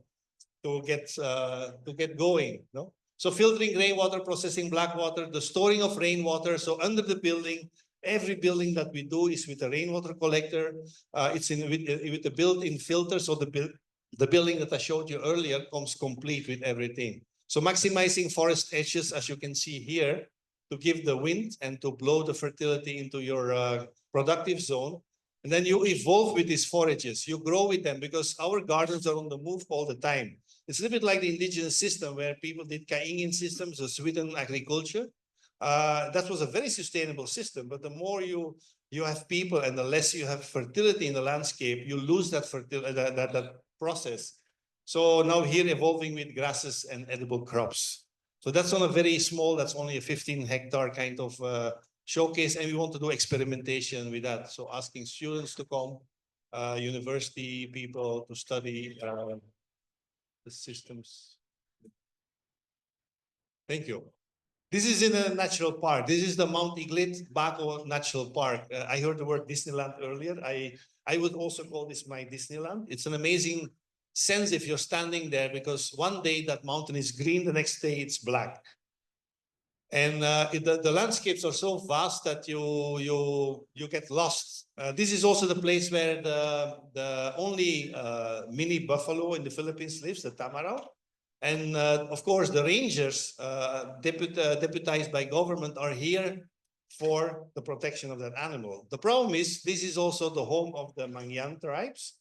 get going. No? So filtering rainwater, processing black water, the storing of rainwater. So under the building, every building that we do is with a rainwater collector. It's with a built-in filter. So the building that I showed you earlier comes complete with everything. So maximizing forest edges, as you can see here, to give the wind and to blow the fertility into your productive zone. And then you evolve with these forages. You grow with them because our gardens are on the move all the time. It's a little bit like the indigenous system where people did Kaingin systems or Sweden agriculture. That was a very sustainable system, but the more you have people and the less you have fertility in the landscape, you lose that fertility, that process. So now here evolving with grasses and edible crops. So that's on a very small, that's only a 15-hectare kind of showcase, and we want to do experimentation with that. So asking students to come, university people to study the systems. Thank you. This is in a natural park. This is the Mount Iglit Baco Natural Park. I heard the word Disneyland earlier. I would also call this my Disneyland. It's an amazing sense if you're standing there, because one day that mountain is green, the next day it's black. And the landscapes are so vast that you get lost. This is also the place where the only mini buffalo in the Philippines lives, the Tamarao. And of course, the rangers deputized by government are here for the protection of that animal. The problem is, this is also the home of the Mangyan tribes.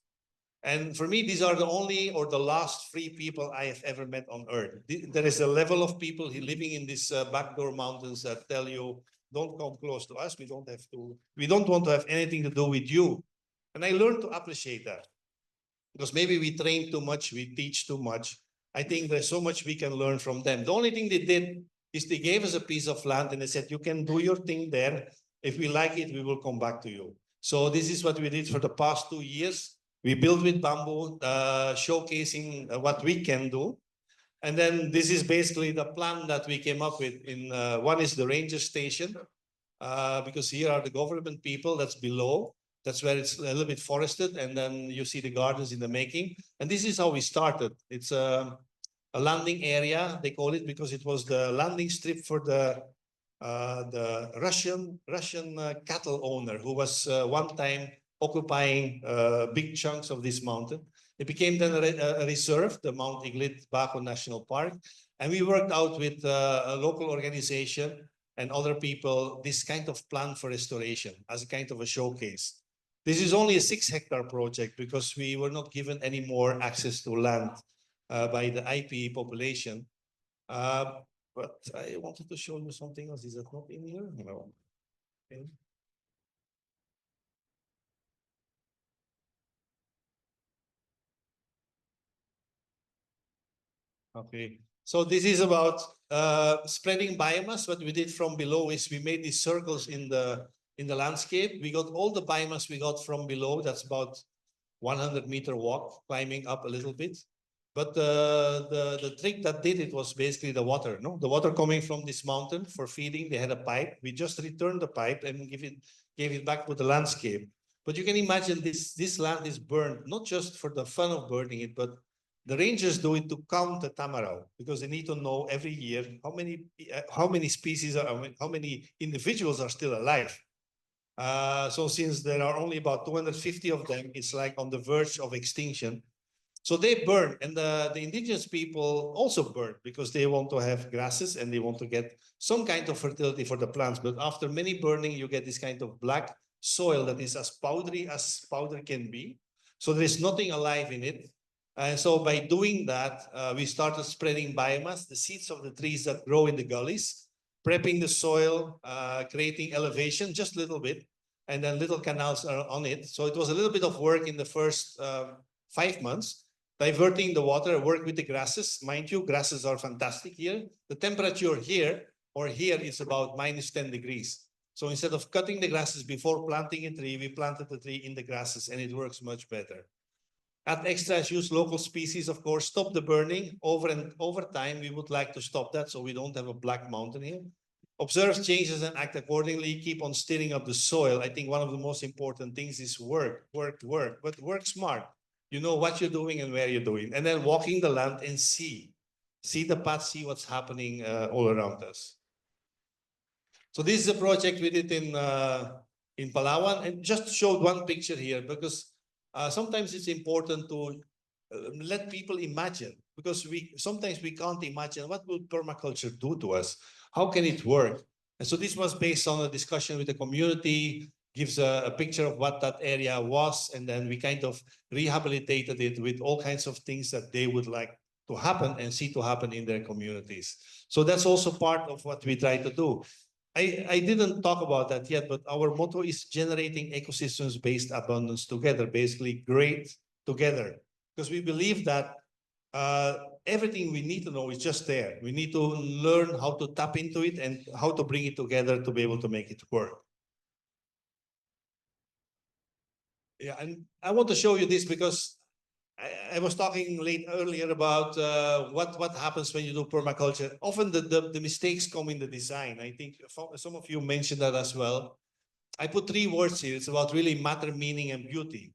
And for me, these are the only or the last free people I have ever met on earth. There is a level of people living in these backdoor mountains that tell you, don't come close to us. We don't want to have anything to do with you. And I learned to appreciate that, because maybe we train too much, we teach too much. I think there's so much we can learn from them. The only thing they did is they gave us a piece of land and they said, you can do your thing there. If we like it, we will come back to you. So this is what we did for the past 2 years. We built with bamboo, showcasing what we can do. And then this is basically the plan that we came up with. One is the ranger station, because here are the government people, that's below. That's where it's a little bit forested. And then you see the gardens in the making. And this is how we started. It's a landing area, they call it, because it was the landing strip for the Russian cattle owner who was one time occupying big chunks of this mountain. It became then a reserve, the Mount Iglit Baco National Park. And we worked out with a local organization and other people this kind of plan for restoration as a kind of a showcase. This is only a 6-hectare project because we were not given any more access to land by the IP population. But I wanted to show you something else. Is that not in here? No. Okay. Okay, so this is about spreading biomass. What we did from below is we made these circles in the landscape. We got all the biomass we got from below. That's about 100-meter walk, climbing up a little bit. But the trick that did it was basically the water. No, the water coming from this mountain for feeding. They had a pipe. We just returned the pipe and gave it back to the landscape. But you can imagine this land is burned not just for the fun of burning it, but the rangers do it to count the tamarau because they need to know every year how many species how many individuals are still alive. So since there are only about 250 of them, it's like on the verge of extinction. So they burn, and the indigenous people also burn because they want to have grasses and they want to get some kind of fertility for the plants. But after many burning, you get this kind of black soil that is as powdery as powder can be. So there is nothing alive in it. And so by doing that, we started spreading biomass, the seeds of the trees that grow in the gullies, prepping the soil, creating elevation just a little bit, and then little canals are on it. So it was a little bit of work in the first 5 months. Diverting the water, work with the grasses. Mind you, grasses are fantastic here. The temperature here is about -10 degrees. So instead of cutting the grasses before planting a tree, we planted the tree in the grasses and it works much better. Add extras, use local species, of course, stop the burning. Over time, we would like to stop that so we don't have a black mountain here. Observe changes and act accordingly. Keep on stirring up the soil. I think one of the most important things is work, but work smart. You know what you're doing and where you're doing. And then walking the land and see the path, see what's happening all around us. So this is a project we did in Palawan, and just showed one picture here because sometimes it's important to let people imagine, because sometimes we can't imagine what will permaculture do to us. How can it work? And so this was based on a discussion with the community, gives a picture of what that area was, and then we kind of rehabilitated it with all kinds of things that they would like to happen and see to happen in their communities. So that's also part of what we try to do. I didn't talk about that yet, but our motto is generating ecosystems-based abundance together, basically great together, because we believe that everything we need to know is just there. We need to learn how to tap into it and how to bring it together to be able to make it work. Yeah, and I want to show you this because I was talking earlier about what happens when you do permaculture. Often the mistakes come in the design. I think some of you mentioned that as well. I put 3 words here. It's about really matter, meaning, and beauty.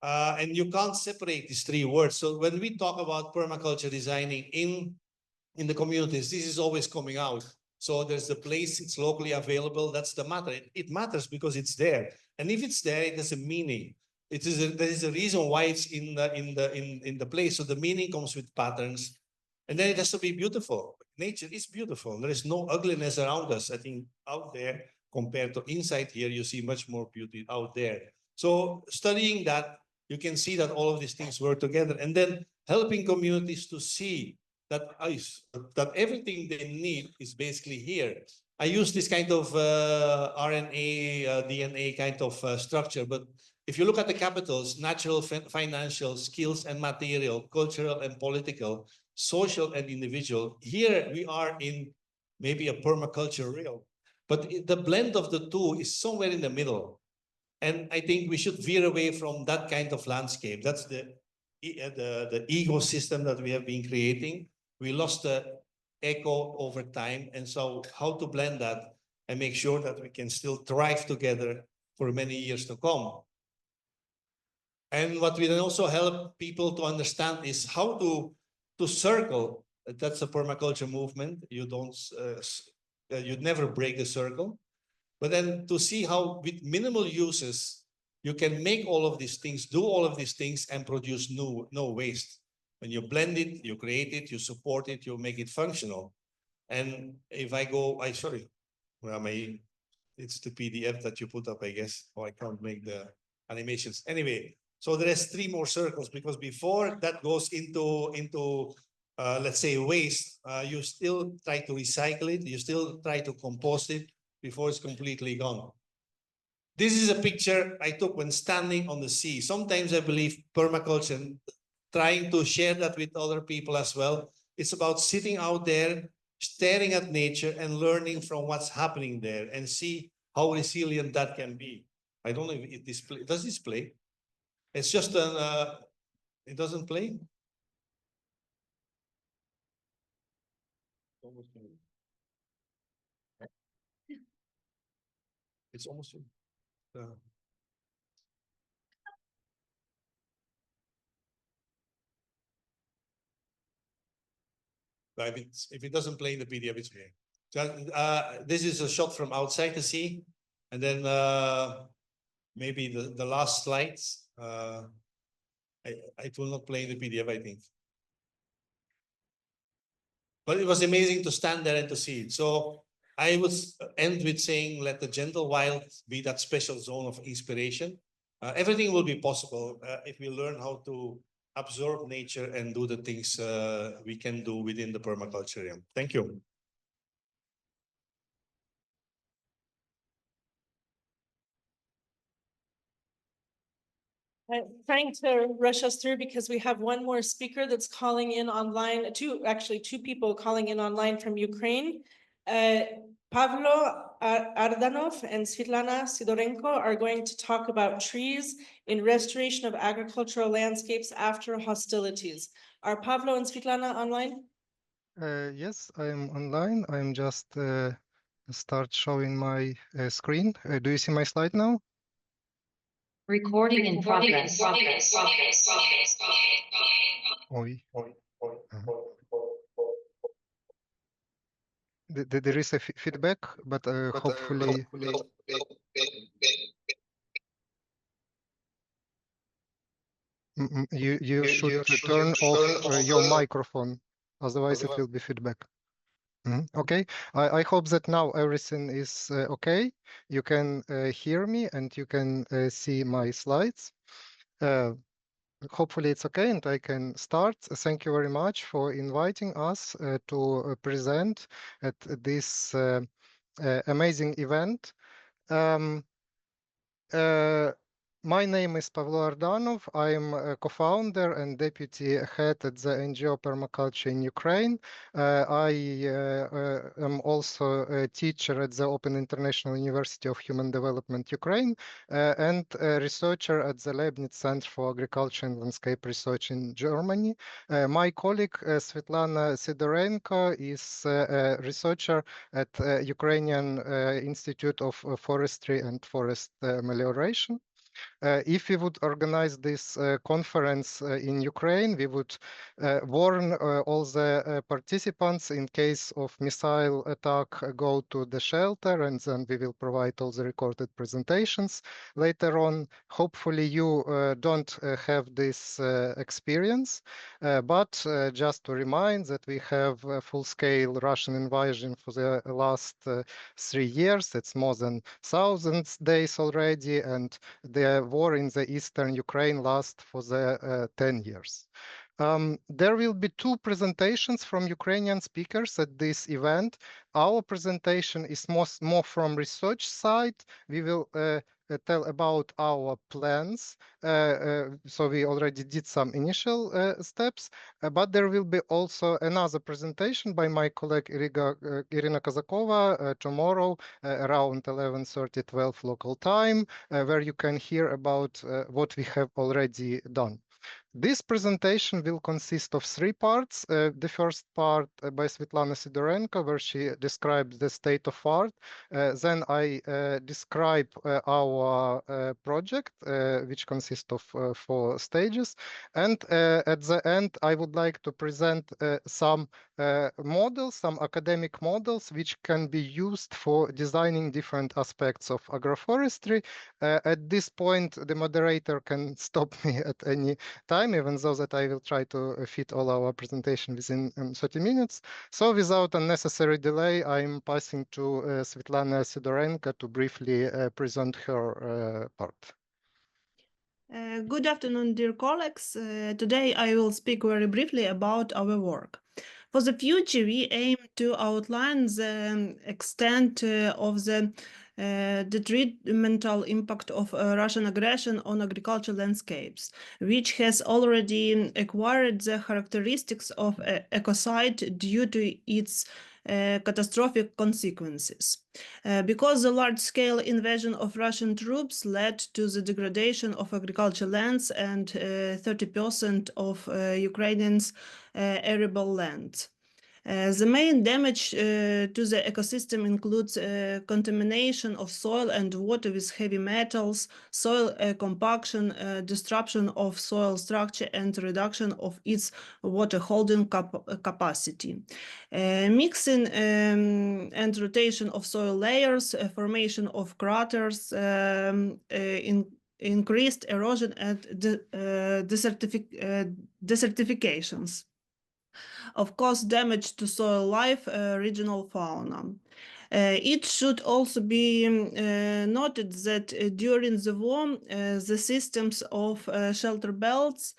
And you can't separate these 3 words. So when we talk about permaculture designing in the communities, this is always coming out. So there's the place, it's locally available. That's the matter. It matters because it's there. And if it's there, it has a meaning. There is a reason why it's in the place. So the meaning comes with patterns. And then it has to be beautiful. Nature is beautiful. There is no ugliness around us. I think out there, compared to inside here, you see much more beauty out there. So studying that, you can see that all of these things work together. And then helping communities to see that everything they need is basically here. I use this kind of RNA, DNA kind of structure, but if you look at the capitals, natural, financial, skills and material, cultural and political, social and individual, here we are in maybe a permaculture realm. But the blend of the two is somewhere in the middle. And I think we should veer away from that kind of landscape. That's the ecosystem that we have been creating. We lost the echo over time. And so how to blend that and make sure that we can still thrive together for many years to come. And what we then also help people to understand is how to circle. That's a permaculture movement. You don't, you'd never break the circle. But then to see how with minimal uses, you can make all of these things, do all of these things and produce no waste. When you blend it, you create it, you support it, you make it functional. And if I go, sorry, well, it's the PDF that you put up, I guess. Oh, I can't make the animations. Anyway, so there is 3 more circles because before that goes into let's say waste, you still try to recycle it, you still try to compost it before it's completely gone. This is a picture I took when standing on the sea. Sometimes I believe permaculture, trying to share that with other people as well. It's about sitting out there, staring at nature and learning from what's happening there and see how resilient that can be. I don't know if it does this play? It's just an, it doesn't play. It's almost. If it doesn't play in the PDF, it's okay. This is a shot from outside the sea, and then maybe the last slides. It will not play in the PDF, I think. But it was amazing to stand there and to see it. So I would end with saying, let the gentle wild be that special zone of inspiration. Everything will be possible if we learn how to absorb nature and do the things we can do within the permaculture realm. Thank you. Trying to rush us through because we have one more speaker that's calling in online, two people calling in online from Ukraine. Pavlo Ardanov and Svitlana Sydorenko are going to talk about trees in restoration of agricultural landscapes after hostilities. Are Pavlo and Svitlana online? Yes, I am online. I'm just start showing my screen. Do you see my slide now? Recording in progress. Oi. There is a feedback, but hopefully. You should turn off your microphone, otherwise it will be feedback. Okay, I hope that now everything is okay. You can hear me and you can see my slides. Hopefully it's okay and I can start. Thank you very much for inviting us to present at this amazing event. My name is Pavlo Ardanov. I'm a co-founder and deputy head at the NGO Permaculture in Ukraine. I am also a teacher at the Open International University of Human Development Ukraine and a researcher at the Leibniz Center for Agriculture and Landscape Research in Germany. My colleague Svitlana Sydorenko is a researcher at Ukrainian Institute of Forestry and Forest Melioration. If we would organize this conference in Ukraine, we would warn all the participants in case of missile attack, go to the shelter, and then we will provide all the recorded presentations later on. Hopefully you don't have this experience, but just to remind that we have a full-scale Russian invasion for the last 3 years. It's more than 1,000 days already, and the war in the eastern Ukraine lasts for the 10 years. There will be 2 presentations from Ukrainian speakers at this event. Our presentation is more from research side. We will tell about our plans. So we already did some initial steps, but there will be also another presentation by my colleague Irina Kazakova tomorrow around 11:30, 12 local time, where you can hear about what we have already done. This presentation will consist of 3 parts. The first part by Svitlana Sydorenko, where she describes the state of art. Then I describe our project, which consists of 4 stages. And at the end, I would like to present some models, some academic models, which can be used for designing different aspects of agroforestry. At this point, the moderator can stop me at any time, even though that I will try to fit all our presentation within 30 minutes. So without unnecessary delay, I'm passing to Svitlana Sydorenko to briefly present her part. Good afternoon, dear colleagues. Today I will speak very briefly about our work. For the future, we aim to outline the extent of the detrimental impact of Russian aggression on agricultural landscapes, which has already acquired the characteristics of ecocide due to its catastrophic consequences. Because the large-scale invasion of Russian troops led to the degradation of agricultural lands and 30% of Ukrainians' arable land. The main damage to the ecosystem includes contamination of soil and water with heavy metals, soil compaction, disruption of soil structure, and reduction of its water holding capacity. Mixing and rotation of soil layers, formation of craters, increased erosion and desertifications. Of course, damage to soil life, regional fauna. It should also be noted that during the war, the systems of shelter belts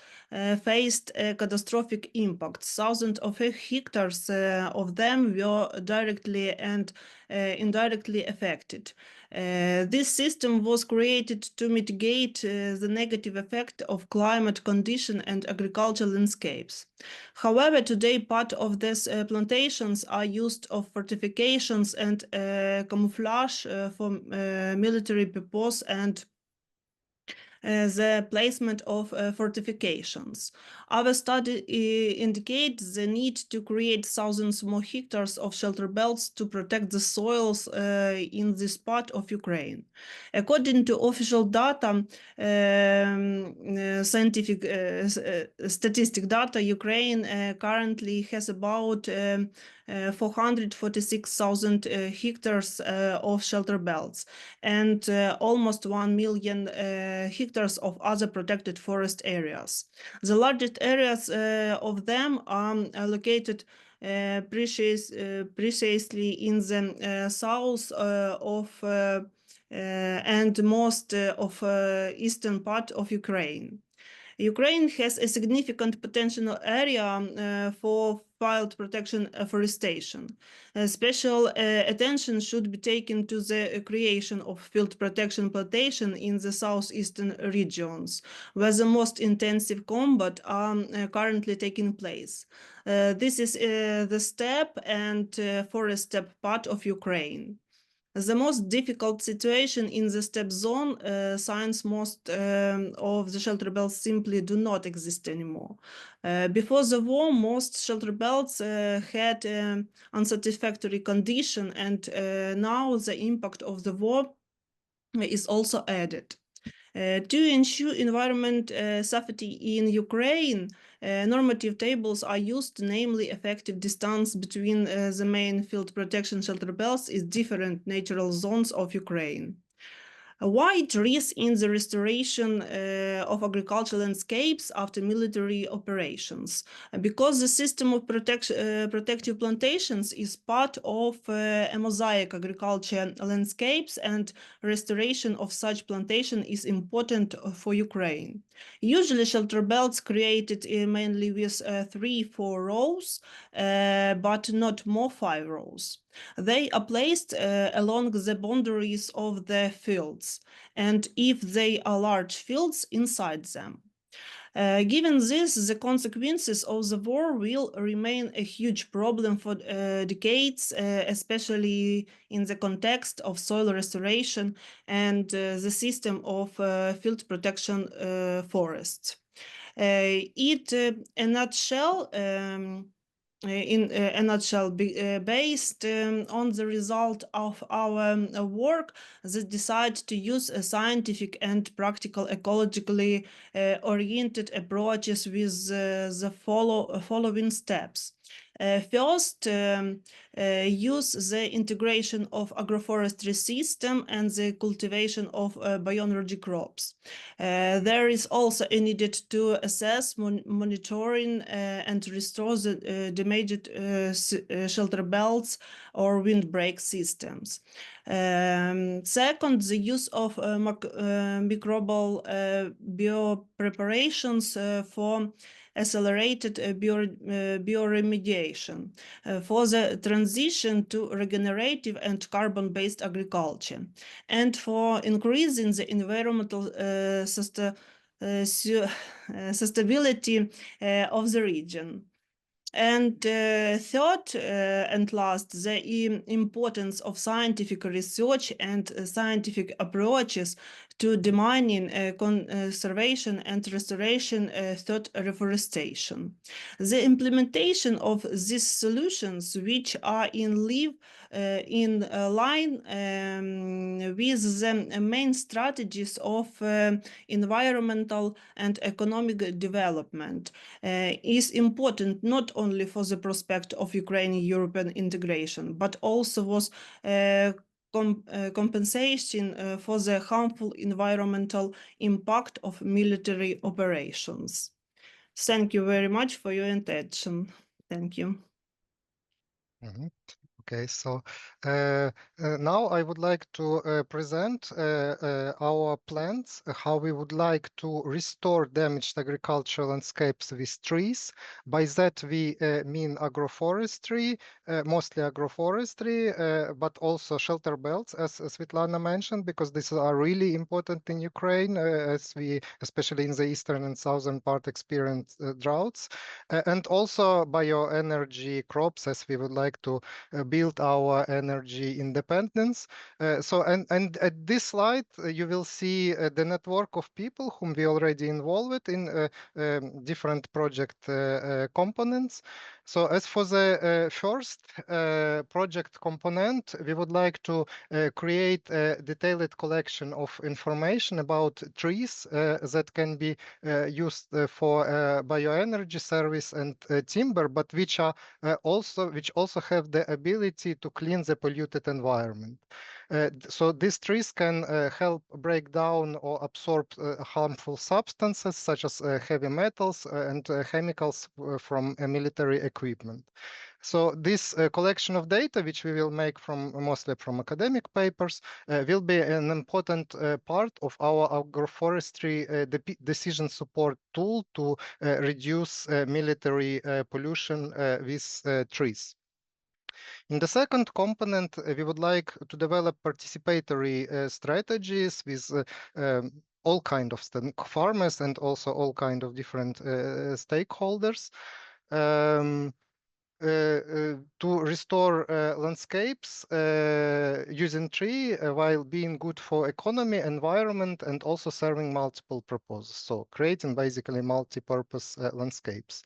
faced catastrophic impacts. Thousands of hectares of them were directly and indirectly affected. This system was created to mitigate the negative effect of climate condition and agricultural landscapes. However, today part of these plantations are used of fortifications and camouflage for military purpose and the placement of fortifications. Our study indicates the need to create thousands more hectares of shelter belts to protect the soils in this part of Ukraine. According to official data, scientific statistic data, Ukraine currently has about 446,000 hectares of shelter belts and almost 1 million hectares of other protected forest areas. The largest areas of them are located precisely in the south of and most of eastern part of Ukraine. Ukraine has a significant potential area for field protection afforestation. Special attention should be taken to the creation of field protection plantation in the southeastern regions, where the most intensive combat are currently taking place. This is the steppe and forest steppe part of Ukraine. The most difficult situation in the steppe zone, since most of the shelter belts simply do not exist anymore. Before the war, most shelter belts had unsatisfactory condition, and now the impact of the war is also added. To ensure environment safety in Ukraine, normative tables are used, namely effective distance between the main field protection shelter belts is different natural zones of Ukraine. Why risk in the restoration of agricultural landscapes after military operations? Because the system of protective plantations is part of a mosaic agriculture landscapes, and restoration of such plantation is important for Ukraine. Usually shelter belts created mainly with 3-4 rows, but not more 5 rows. They are placed along the boundaries of the fields, and if they are large fields, inside them. Given this, the consequences of the war will remain a huge problem for decades, especially in the context of soil restoration and the system of field protection forests. In a nutshell, based on the result of our work, that decide to use a scientific and practical ecologically oriented approaches with the following steps. First, use the integration of agroforestry system and the cultivation of bioenergy crops. There is also a needed to assess, monitoring and restore the damaged shelter belts or windbreak systems. Second, the use of microbial biopreparations for accelerated bioremediation for the transition to regenerative and carbon-based agriculture, and for increasing the environmental sustainability of the region. And third and last, the importance of scientific research and scientific approaches to demining, conservation and restoration, third reforestation. The implementation of these solutions, which are in line with the main strategies of environmental and economic development, is important not only for the prospect of Ukrainian European integration, but also was compensation for the harmful environmental impact of military operations. Thank you very much for your attention. Thank you. Mhm. Okay, so now I would like to present our plans, how we would like to restore damaged agricultural landscapes with trees. By that we mean agroforestry, mostly agroforestry, but also shelter belts, as Svitlana mentioned, because these are really important in Ukraine, as we, especially in the eastern and southern part, experience droughts, and also bioenergy crops, as we would like to build our energy independence. And at this slide, you will see the network of people whom we already involved in different project components. So as for the first project component, we would like to create a detailed collection of information about trees that can be used for bioenergy service and timber, but which also have the ability to clean the polluted environment. So these trees can help break down or absorb harmful substances such as heavy metals and chemicals from military equipment. So this collection of data, which we will make mostly from academic papers, will be an important part of our agroforestry decision support tool to reduce military pollution with trees. In the second component, we would like to develop participatory strategies with all kind of farmers and also all kind of different stakeholders to restore landscapes using tree while being good for economy, environment, and also serving multiple purposes. So creating basically multi-purpose landscapes.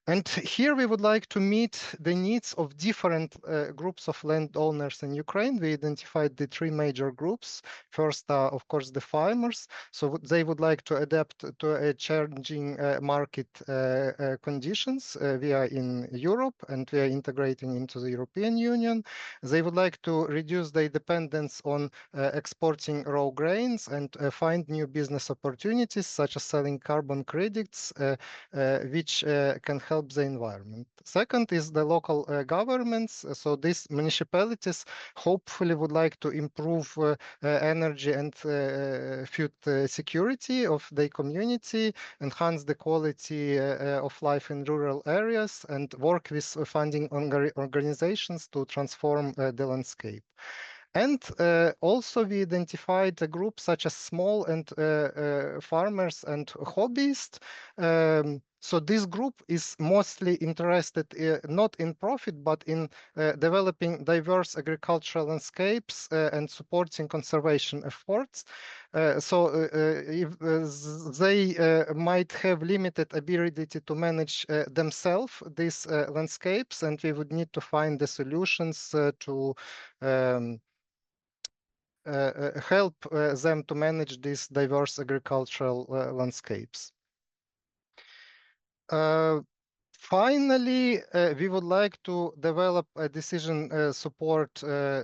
And here we would like to meet the needs of different groups of landowners in Ukraine. We identified the three major groups. First are, of course, the farmers. So they would like to adapt to a changing market conditions. We are in Europe and we are integrating into the European Union. They would like to reduce their dependence on exporting raw grains and find new business opportunities, such as selling carbon credits, which can help the environment. Second is the local governments. So these municipalities hopefully would like to improve energy and food security of their community, enhance the quality of life in rural areas, and work with funding organizations to transform the landscape. And also we identified a group such as small and farmers and hobbyists. So this group is mostly interested not in profit, but in developing diverse agricultural landscapes and supporting conservation efforts. If they might have limited ability to manage themselves these landscapes, and we would need to find the solutions to help them to manage these diverse agricultural landscapes. Finally, we would like to develop a decision support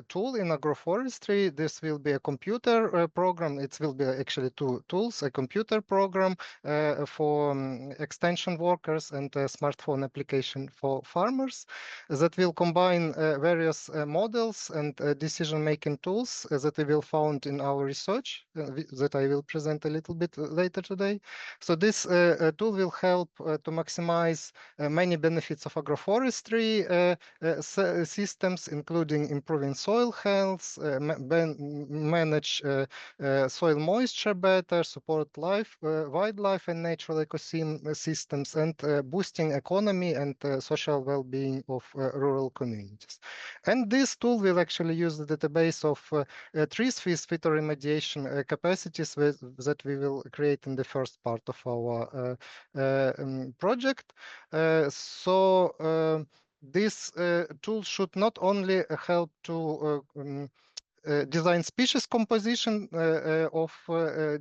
tool in agroforestry. This will be a computer program. It will be actually two tools, a computer program for extension workers and a smartphone application for farmers that will combine various models and decision-making tools that we will found in our research that I will present a little bit later today. So this tool will help to maximize many benefits of agroforestry systems, including improving soil health, manage soil moisture better, support wildlife and natural ecosystems, and boosting economy and social well-being of rural communities. And this tool will actually use the database of trees with phytoremediation capacities that we will create in the first part of our project. This tool should not only help to design species composition of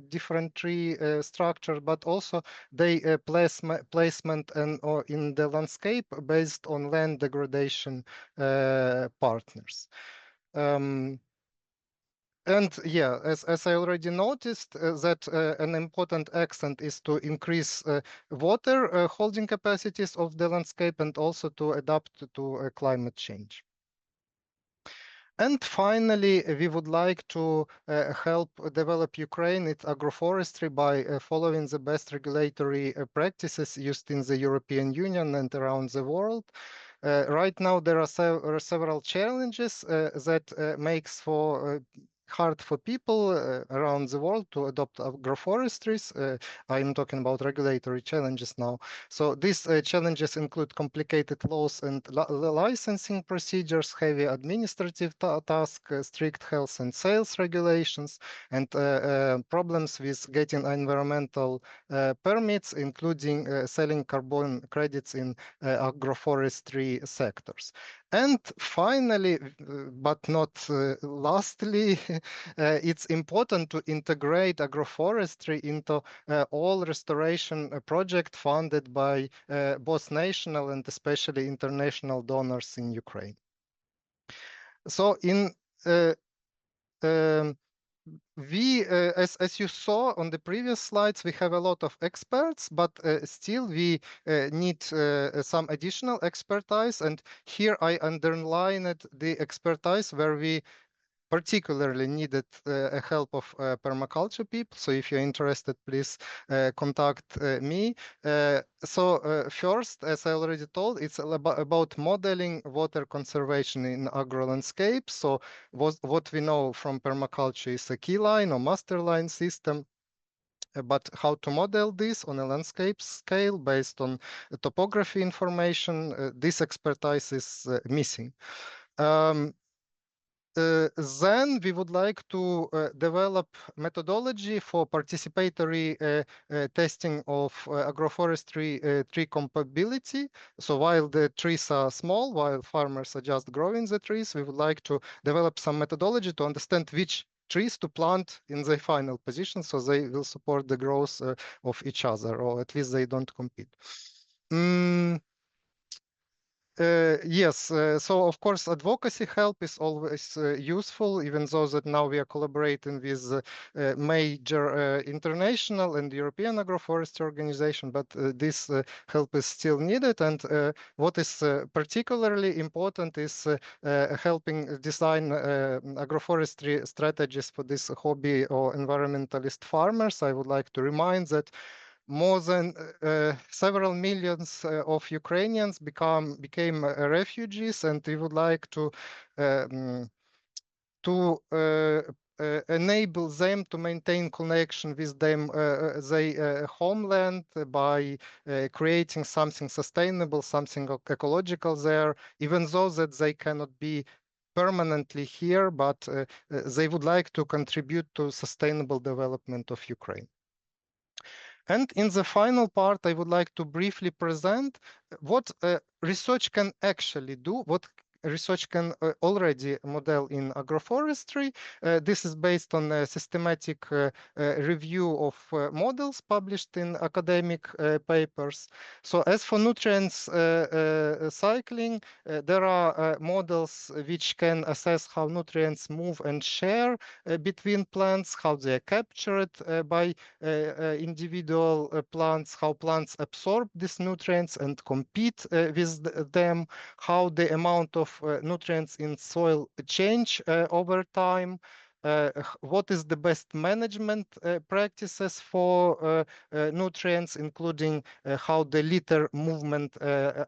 different tree structure, but also their placement and or in the landscape based on land degradation partners. And yeah, as I already noticed, that an important accent is to increase water holding capacities of the landscape and also to adapt to climate change. And finally, we would like to help develop Ukraine its agroforestry by following the best regulatory practices used in the European Union and around the world. Right now, there are several challenges that makes for hard for people around the world to adopt agroforestries. I'm talking about regulatory challenges now. So these challenges include complicated laws and licensing procedures, heavy administrative tasks, strict health and sales regulations, and problems with getting environmental permits, including selling carbon credits in agroforestry sectors. And finally, but not lastly, it's important to integrate agroforestry into all restoration projects funded by both national and especially international donors in Ukraine. So in as you saw on the previous slides, we have a lot of experts, but still we need some additional expertise. And here I underlined the expertise where we particularly needed help of permaculture people. So if you're interested, please contact me. First, as I already told, it's about modeling water conservation in agro-landscapes. So what we know from permaculture is a key line or master line system. But how to model this on a landscape scale based on topography information, this expertise is missing. Then we would like to develop methodology for participatory testing of agroforestry tree compatibility. So while the trees are small, while farmers are just growing the trees, we would like to develop some methodology to understand which trees to plant in the final position, so they will support the growth of each other, or at least they don't compete. Yes, so of course advocacy help is always useful, even though that now we are collaborating with major international and European agroforestry organization, but this help is still needed. And what is particularly important is helping design agroforestry strategies for this hobby or environmentalist farmers. I would like to remind that more than several millions of Ukrainians became refugees, and we would like to enable them to maintain connection with their homeland by creating something sustainable, something ecological there, even though that they cannot be permanently here, but they would like to contribute to sustainable development of Ukraine. And in the final part, I would like to briefly present what research can actually do, what research can already model in agroforestry. This is based on a systematic review of models published in academic papers. So as for nutrients cycling, there are models which can assess how nutrients move and share between plants, how they are captured by individual plants, how plants absorb these nutrients and compete with them, how the amount of nutrients in soil change over time. what is the best management practices for nutrients, including how the litter movement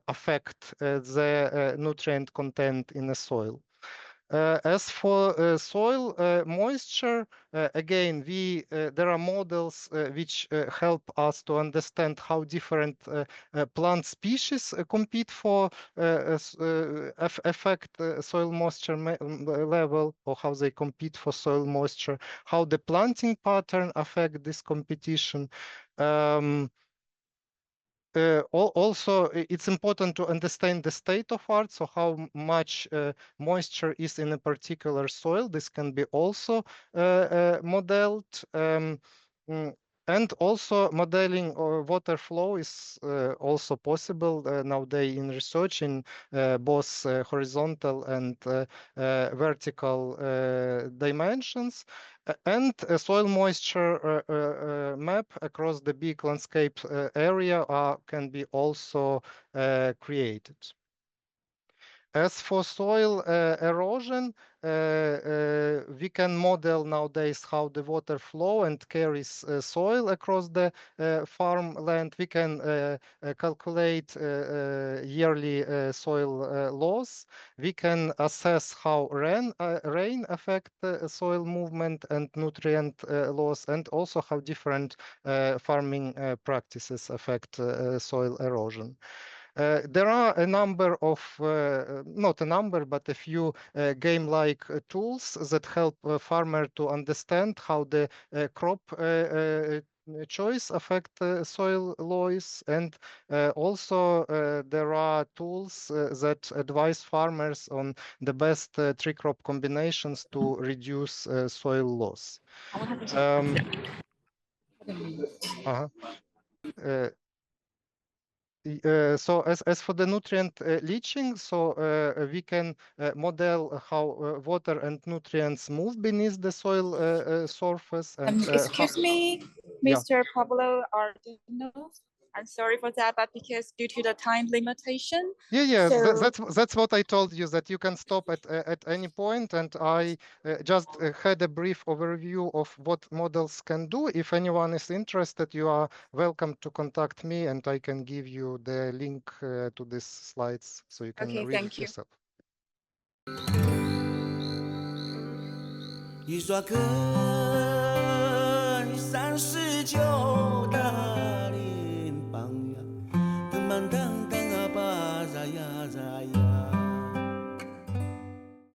affect the nutrient content in the soil. As for soil moisture, again, there are models which help us to understand how different plant species compete for affect soil moisture level, or how they compete for soil moisture, how the planting pattern affect this competition. Also, it's important to understand the state of art, so how much moisture is in a particular soil. This can be also modeled. And also modeling water flow is also possible nowadays in research in both horizontal and vertical dimensions. And a soil moisture map across the big landscape area can be also created. As for soil erosion, we can model nowadays how the water flow and carries soil across the farmland. We can calculate yearly soil loss. We can assess how rain affect soil movement and nutrient loss, and also how different farming practices affect soil erosion. There are a number of, not a number, but a few game-like tools that help a farmer to understand how the crop choice affect soil loss, and also there are tools that advise farmers on the best tree crop combinations to reduce soil loss. So as for the nutrient leaching, so we can model how water and nutrients move beneath the soil surface. And excuse me, Yeah. Mr. Pavlo Ardanov. I'm sorry for that, but because due to the time limitation. Yeah, so- that's what I told you, that you can stop at any point, and I just had a brief overview of what models can do. If anyone is interested, you are welcome to contact me, and I can give you the link to these slides so you can Okay, read thank it you. yourself. 一刷根39大